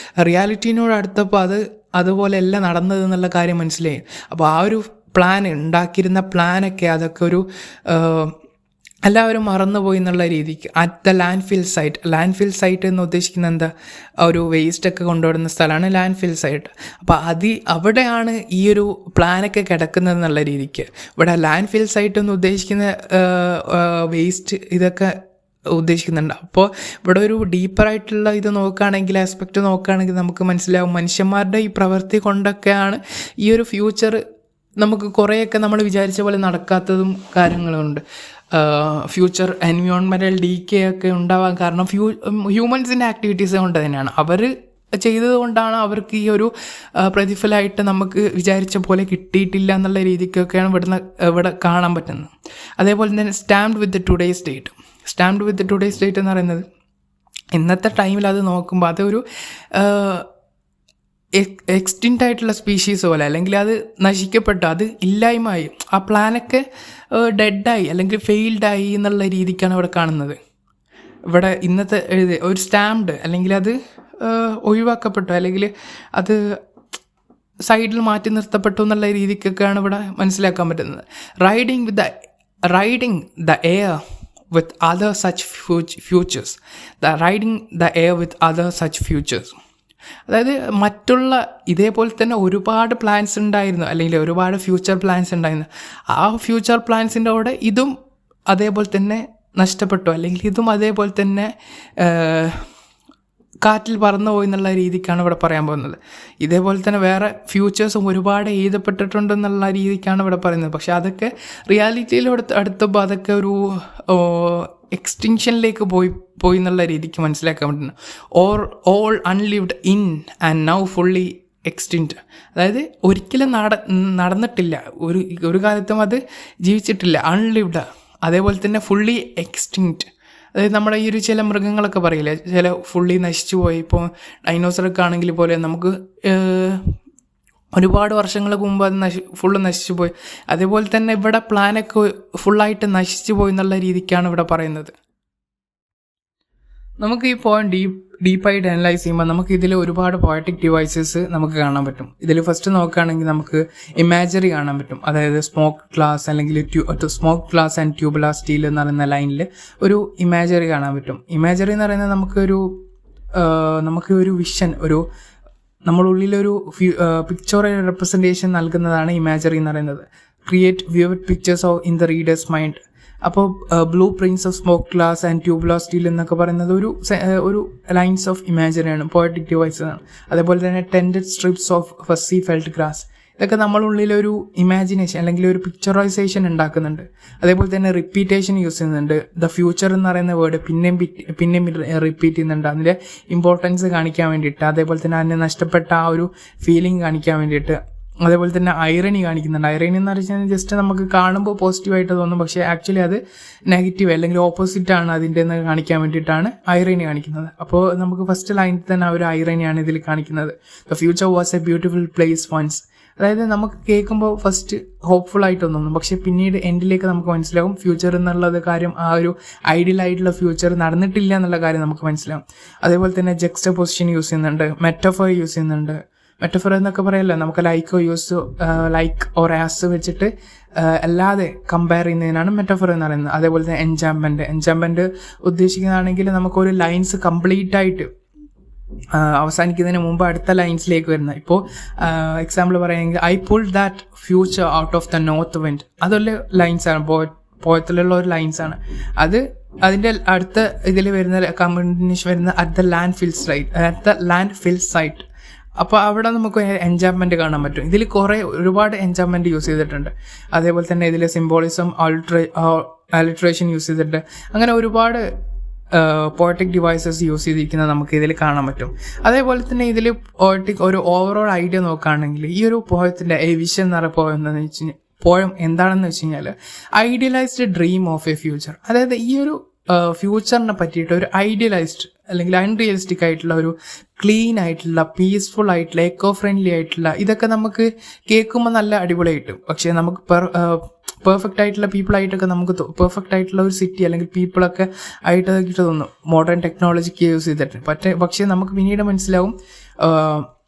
റിയാലിറ്റീനോട് അടുത്തപ്പോൾ അതുപോലെ അല്ല നടന്നത് എന്നുള്ള കാര്യം മനസ്സിലായി. അപ്പോൾ ആ ഒരു ഉണ്ടാക്കിയിരുന്ന പ്ലാനൊക്കെ അതൊക്കെ എല്ലാവരും മറന്നുപോയി എന്നുള്ള രീതിക്ക്. At the landfill site എന്ന് ഉദ്ദേശിക്കുന്നത് എന്താ, ഒരു വേസ്റ്റൊക്കെ കൊണ്ടുവരുന്ന സ്ഥലമാണ് ലാൻഡ് ഫിൽ സൈറ്റ്. അപ്പോൾ അവിടെയാണ് ഈ ഒരു പ്ലാനൊക്കെ കിടക്കുന്നത് എന്നുള്ള രീതിക്ക്. ഇവിടെ ലാൻഡ് ഫിൽ സൈറ്റ് എന്ന് ഉദ്ദേശിക്കുന്ന വേസ്റ്റ് ഇതൊക്കെ ഉദ്ദേശിക്കുന്നുണ്ട്. അപ്പോൾ ഇവിടെ ഒരു ഡീപ്പറായിട്ടുള്ള ആസ്പെക്റ്റ് നോക്കുകയാണെങ്കിൽ നമുക്ക് മനസ്സിലാവും, മനുഷ്യന്മാരുടെ ഈ പ്രവൃത്തി കൊണ്ടൊക്കെയാണ് ഈ ഒരു ഫ്യൂച്ചർ നമുക്ക് കുറേയൊക്കെ നമ്മൾ വിചാരിച്ച പോലെ നടക്കാത്തതും കാര്യങ്ങളുണ്ട്. ഫ്യൂച്ചർ എൻവയോൺമെൻറ്റൽ ഡീക്കേ ഒക്കെ ഉണ്ടാവാൻ കാരണം ഹ്യൂമൻസിൻ്റെ ആക്ടിവിറ്റീസ് കൊണ്ട് തന്നെയാണ്. അവർ ചെയ്തത് കൊണ്ടാണ് അവർക്ക് ഈ ഒരു പ്രതിഫലമായിട്ട് നമുക്ക് വിചാരിച്ച പോലെ കിട്ടിയിട്ടില്ല എന്നുള്ള രീതിക്കൊക്കെയാണ് ഇവിടെ കാണാൻ പറ്റുന്നത്. അതേപോലെ തന്നെ സ്റ്റാമ്പ്ഡ് വിത്ത് ടുഡേയ്സ് ഡേറ്റ് എന്ന് പറയുന്നത് ഇന്നത്തെ ടൈമിൽ അത് നോക്കുമ്പോൾ അതൊരു എക്സ്റ്റിൻറ്റ് ആയിട്ടുള്ള സ്പീഷീസ് പോലെ, അല്ലെങ്കിൽ അത് നശിക്കപ്പെട്ടു, അത് ഇല്ലായ്മയായി, ആ പ്ലാനൊക്കെ ഡെഡായി അല്ലെങ്കിൽ ഫെയിൽഡായി എന്നുള്ള രീതിക്കാണ് ഇവിടെ കാണുന്നത്. ഇവിടെ ഇന്നത്തെ ഒരു സ്റ്റാമ്പ്ഡ് അല്ലെങ്കിൽ അത് ഒഴിവാക്കപ്പെട്ടു അല്ലെങ്കിൽ അത് സൈഡിൽ മാറ്റി നിർത്തപ്പെട്ടു എന്നുള്ള രീതിക്കൊക്കെയാണ് ഇവിടെ മനസ്സിലാക്കാൻ പറ്റുന്നത്. Riding the air with other such futures. Riding the air with other such futures, അതായത് മറ്റുള്ള ഇതേപോലെ തന്നെ ഒരുപാട് പ്ലാൻസ് ഉണ്ടായിരുന്നു, അല്ലെങ്കിൽ ഒരുപാട് ഫ്യൂച്ചർ പ്ലാൻസ് ഉണ്ടായിരുന്നു. ആ ഫ്യൂച്ചർ പ്ലാൻസിൻ്റെ കൂടെ ഇതും അതേപോലെ തന്നെ നഷ്ടപ്പെട്ടു, അല്ലെങ്കിൽ ഇതും അതേപോലെ തന്നെ കാറ്റിൽ പറന്നു പോയി എന്നുള്ള രീതിക്കാണ് ഇവിടെ പറയാൻ പോകുന്നത്. ഇതേപോലെ തന്നെ വേറെ ഫ്യൂച്ചേഴ്സും ഒരുപാട് എഴുതപ്പെട്ടിട്ടുണ്ടെന്നുള്ള രീതിക്കാണ് ഇവിടെ പറയുന്നത്. പക്ഷെ അതൊക്കെ റിയാലിറ്റിയിൽ അടുത്തപ്പോൾ അതൊക്കെ ഒരു എക്സ്റ്റിങ്ഷനിലേക്ക് പോയി എന്നുള്ള രീതിക്ക് മനസ്സിലാക്കാൻ പറ്റുന്നു. All unlived in and now fully extinct, അതായത് ഒരിക്കലും നടന്നിട്ടില്ല, ഒരു കാലത്തും അത് ജീവിച്ചിട്ടില്ല. അൺലിവ്ഡ്, അതേപോലെ തന്നെ ഫുള്ളി എക്സ്റ്റിങ്റ്റ്, അതായത് നമ്മുടെ ഈ ഒരു ചില മൃഗങ്ങളൊക്കെ പറയില്ലേ, ചില ഫുള്ളി നശിച്ചു പോയി. ഇപ്പോൾ ഡൈനോസറൊക്കെ ആണെങ്കിൽ പോലെ നമുക്ക് ഒരുപാട് വർഷങ്ങൾക്ക് മുമ്പ് അത് ഫുള്ള് നശിച്ചു പോയി. അതേപോലെ തന്നെ ഇവിടെ പ്ലാനൊക്കെ ഫുള്ളായിട്ട് നശിച്ചു പോയി എന്നുള്ള രീതിക്കാണ് ഇവിടെ പറയുന്നത്. നമുക്ക് ഈ പോയിന്റ് ഡീപ്പായിട്ട് അനലൈസ് ചെയ്യുമ്പോൾ നമുക്ക് ഇതിൽ ഒരുപാട് പോയറ്റിക് ഡിവൈസസ് നമുക്ക് കാണാൻ പറ്റും. ഇതിൽ ഫസ്റ്റ് നോക്കുകയാണെങ്കിൽ നമുക്ക് ഇമാജറി കാണാൻ പറ്റും. അതായത് സ്മോക്ക് ഗ്ലാസ് അല്ലെങ്കിൽ smoke glass and tubular steel എന്ന് പറയുന്ന ലൈനിൽ ഒരു ഇമാജറി കാണാൻ പറ്റും. ഇമാജറി എന്ന് പറയുന്നത് നമുക്ക് ഒരു വിഷൻ, നമ്മുടെ ഉള്ളിലൊരു പിക്ചറൽ റെപ്രസെൻറ്റേഷൻ നൽകുന്നതാണ് ഇമാജറി എന്ന് പറയുന്നത്. Create vivid pictures in the readers mind. അപ്പോൾ blue prints of smoke glass and tubular steel എന്നൊക്കെ പറയുന്നത് ഒരു ലൈൻസ് ഓഫ് ഇമാജിനറിയാണ്, പോയറ്റിക് ഡിവൈസസ് ആണ്. അതേപോലെ തന്നെ tended strips of fuzzy felt grass, ഇതൊക്കെ നമ്മളുള്ളിലൊരു ഇമാജിനേഷൻ അല്ലെങ്കിൽ ഒരു പിക്ചറൈസേഷൻ ഉണ്ടാക്കുന്നുണ്ട്. അതേപോലെ തന്നെ റിപ്പീറ്റേഷൻ യൂസ് ചെയ്യുന്നുണ്ട്. ദ ഫ്യൂച്ചർ എന്ന് പറയുന്ന വേർഡ് പിന്നെയും റിപ്പീറ്റ് ചെയ്യുന്നുണ്ട്, അതിൻ്റെ ഇമ്പോർട്ടൻസ് കാണിക്കാൻ വേണ്ടിയിട്ട്. അതേപോലെ തന്നെ അതിനെ നഷ്ടപ്പെട്ട ആ ഒരു ഫീലിംഗ് കാണിക്കാൻ വേണ്ടിയിട്ട്. അതേപോലെ തന്നെ ഐറണി കാണിക്കുന്നുണ്ട്. ഐറണി എന്ന് പറഞ്ഞാൽ ജസ്റ്റ് നമുക്ക് കാണുമ്പോൾ പോസിറ്റീവായിട്ട് തോന്നും, പക്ഷേ ആക്ച്വലി അത് നെഗറ്റീവ് അല്ലെങ്കിൽ ഓപ്പോസിറ്റാണ് അതിൻ്റെ എന്ന് കാണിക്കാൻ വേണ്ടിയിട്ടാണ് ഐറണി കാണിക്കുന്നത്. അപ്പോൾ നമുക്ക് ഫസ്റ്റ് ലൈനിൽ തന്നെ ആ ഒരു ഐറണിയാണ് ഇതിൽ കാണിക്കുന്നത്. The future was a beautiful place once. അതായത് നമുക്ക് കേൾക്കുമ്പോൾ ഫസ്റ്റ് ഹോപ്പ്ഫുൾ ആയിട്ട് തോന്നും, പക്ഷേ പിന്നീട് എൻഡിലേക്ക് നമുക്ക് മനസ്സിലാവും ഫ്യൂച്ചർ എന്നുള്ളത് കാര്യം, ആ ഒരു ഐഡിയൽ ആയിട്ടുള്ള ഫ്യൂച്ചർ നടന്നിട്ടില്ല എന്നുള്ള കാര്യം നമുക്ക് മനസ്സിലാവും. അതേപോലെ തന്നെ ജക്സ്റ്റപോസിഷൻ യൂസ് ചെയ്യുന്നുണ്ട്, മെറ്റഫോർ യൂസ് ചെയ്യുന്നുണ്ട്. മെറ്റഫോർ എന്നൊക്കെ പറയല്ലോ, നമുക്ക് ലൈക്ക് ഓർ ആസ് വെച്ചിട്ട് അല്ലാതെ കമ്പയർ ചെയ്യുന്നതിനാണ് മെറ്റഫോർ എന്ന് പറയുന്നത്. അതേപോലെ തന്നെ എൻജാംമെൻറ്റ് ഉദ്ദേശിക്കുന്നതാണെങ്കിൽ നമുക്കൊരു ലൈൻസ് കംപ്ലീറ്റ് ആയിട്ട് അവസാനിക്കുന്നതിന് മുമ്പ് അടുത്ത ലൈൻസിലേക്ക് വരുന്നത്. ഇപ്പോൾ എക്സാമ്പിൾ പറയുകയാണെങ്കിൽ I pull that future out of the north wind, അതൊരു ലൈൻസാണ്, പോയത്തിലുള്ള ഒരു ലൈൻസാണ്. അതിൻ്റെ അടുത്ത ഇതിൽ വരുന്ന കമ്പിനേഷൻ വരുന്ന at the landfills site. അപ്പോൾ അവിടെ നമുക്ക് എൻജാംമെൻറ്റ് കാണാൻ പറ്റും. ഇതിൽ ഒരുപാട് എൻജാംമെൻറ്റ് യൂസ് ചെയ്തിട്ടുണ്ട്. അതേപോലെ തന്നെ ഇതിൽ സിംബോളിസം, അലിട്രേഷൻ യൂസ് ചെയ്തിട്ടുണ്ട്. അങ്ങനെ ഒരുപാട് പോയറ്റിക് ഡിവൈസസ് യൂസ് ചെയ്തിരിക്കുന്നത് നമുക്ക് ഇതിൽ കാണാൻ പറ്റും. അതേപോലെ തന്നെ ഇതിൽ പോയറ്റിക് ഒരു ഓവറോൾ ഐഡിയ നോക്കുകയാണെങ്കിൽ ഈ ഒരു പോയത്തിൻ്റെ വിഷൻ എന്ന് പറയുന്നത് പോയം എന്താണെന്ന് വെച്ച് കഴിഞ്ഞാൽ idealised dream of A future. അതായത് ഈ ഒരു ഫ്യൂച്ചറിനെ പറ്റിയിട്ട് ഒരു ഐഡിയലൈസ്ഡ് അല്ലെങ്കിൽ അൺറിയലിസ്റ്റിക് ആയിട്ടുള്ള ഒരു ക്ലീൻ ആയിട്ടുള്ള പീസ്ഫുൾ ആയിട്ടുള്ള എക്കോ ഫ്രണ്ട്ലി ആയിട്ടുള്ള, ഇതൊക്കെ നമുക്ക് കേൾക്കുമ്പോൾ നല്ല അടിപൊളിയായിട്ട്, പക്ഷേ നമുക്ക് പെർഫെക്റ്റ് ആയിട്ടുള്ള പീപ്പിളായിട്ടൊക്കെ നമുക്ക് പെർഫെക്റ്റ് ആയിട്ടുള്ള ഒരു സിറ്റി അല്ലെങ്കിൽ പീപ്പിളൊക്കെ ആയിട്ട് തോന്നും മോഡേൺ ടെക്നോളജിക്ക് യൂസ് ചെയ്തിട്ട്. പക്ഷേ നമുക്ക് പിന്നീട് മനസ്സിലാവും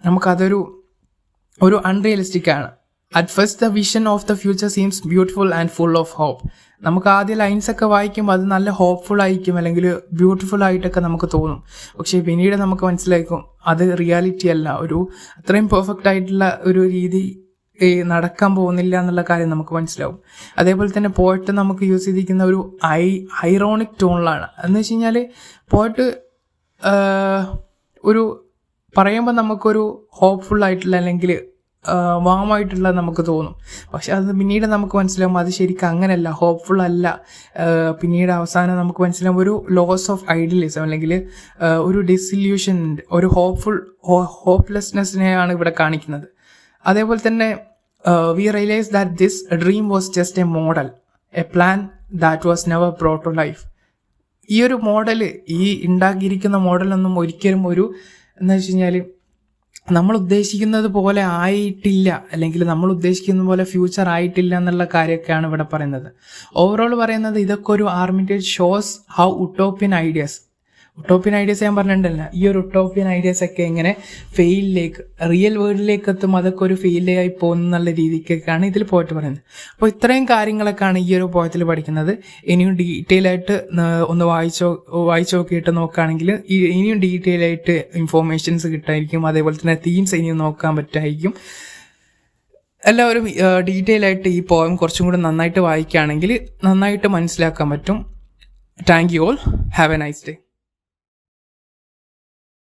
നമുക്കതൊരു അൺറിയലിസ്റ്റിക് ആണ്. At first the vision of the future seems beautiful and full of hope. നമുക്ക് ആദ്യ ലൈൻസൊക്കെ വായിക്കുമ്പോൾ അത് നല്ല ഹോപ്പ്ഫുൾ ആയിരിക്കും അല്ലെങ്കിൽ ബ്യൂട്ടിഫുൾ ആയിട്ടൊക്കെ നമുക്ക് തോന്നും. പക്ഷേ പിന്നീട് നമുക്ക് മനസ്സിലാക്കും അത് റിയാലിറ്റി അല്ല, അത്രയും പെർഫെക്റ്റ് ആയിട്ടുള്ള ഒരു രീതി നടക്കാൻ പോകുന്നില്ല എന്നുള്ള കാര്യം നമുക്ക് മനസ്സിലാവും. അതേപോലെ തന്നെ പോയറ്റ് നമുക്ക് യൂസ് ചെയ്തിരിക്കുന്ന ഒരു ഐറോണിക് ടോണിലാണ്. എന്ന് വെച്ച് കഴിഞ്ഞാൽ പോയറ്റ് പറയുമ്പോൾ നമുക്കൊരു ഹോപ്പ്ഫുൾ ആയിട്ടുള്ള അല്ലെങ്കിൽ വാമായിട്ടുള്ള നമുക്ക് തോന്നും. പക്ഷെ അത് പിന്നീട് നമുക്ക് മനസ്സിലാവും അത് ശരിക്കും അങ്ങനെയല്ല, ഹോപ്പ്ഫുൾ അല്ല. പിന്നീട് അവസാനം നമുക്ക് മനസ്സിലാവും ഒരു ലോസ് ഓഫ് ഐഡിയലിസം അല്ലെങ്കിൽ ഒരു ഡിസില്യൂഷൻ, ഒരു ഹോപ്പ്ലെസ്നെസ്സിനെയാണ് ഇവിടെ കാണിക്കുന്നത്. അതേപോലെ തന്നെ we realized that this dream was just a model, a plan that was never brought to life. ഈ ഒരു മോഡൽ, ഈ ഉണ്ടാക്കിയിരിക്കുന്ന മോഡലൊന്നും ഒരിക്കലും എന്താ വെച്ച് കഴിഞ്ഞാൽ നമ്മൾ ഉദ്ദേശിക്കുന്നത് പോലെ ആയിട്ടില്ല, അല്ലെങ്കിൽ നമ്മൾ ഉദ്ദേശിക്കുന്ന പോലെ ഫ്യൂച്ചർ ആയിട്ടില്ല എന്നുള്ള കാര്യമൊക്കെയാണ് ഇവിടെ പറയുന്നത്. ഓവറോൾ പറയുന്നത് ഇതൊക്കെ ഒരു Armitage shows how utopian ideas ഞാൻ പറഞ്ഞിട്ടുണ്ടല്ലോ, ഈ ഒരു ഉട്ടോപ്യൻ ഐഡിയാസ് ഒക്കെ എങ്ങനെ ഫെയിലിലേക്ക്, റിയൽ വേൾഡിലേക്ക് എത്തും, അതൊക്കെ ഒരു ഫെയിലായി പോകുന്ന എന്നുള്ള രീതിക്കൊക്കെയാണ് ഇതിൽ പോയിട്ട് പറയുന്നത്. അപ്പോൾ ഇത്രയും കാര്യങ്ങളൊക്കെയാണ് ഈ ഒരു പോയത്തിൽ പഠിക്കുന്നത്. ഇനിയും ഡീറ്റെയിൽ ആയിട്ട് ഒന്ന് വായിച്ചു നോക്കിയിട്ട് നോക്കുകയാണെങ്കിൽ ഇനിയും ഡീറ്റെയിൽ ആയിട്ട് ഇൻഫോർമേഷൻസ് കിട്ടായിരിക്കും. അതേപോലെ തന്നെ തീംസ് ഇനിയും നോക്കാൻ പറ്റുമായിരിക്കും. എല്ലാവരും ഡീറ്റെയിൽ ആയിട്ട് ഈ പോയം കുറച്ചും കൂടി നന്നായിട്ട് വായിക്കുകയാണെങ്കിൽ നന്നായിട്ട് മനസ്സിലാക്കാൻ പറ്റും. Thank you all. Have A nice day.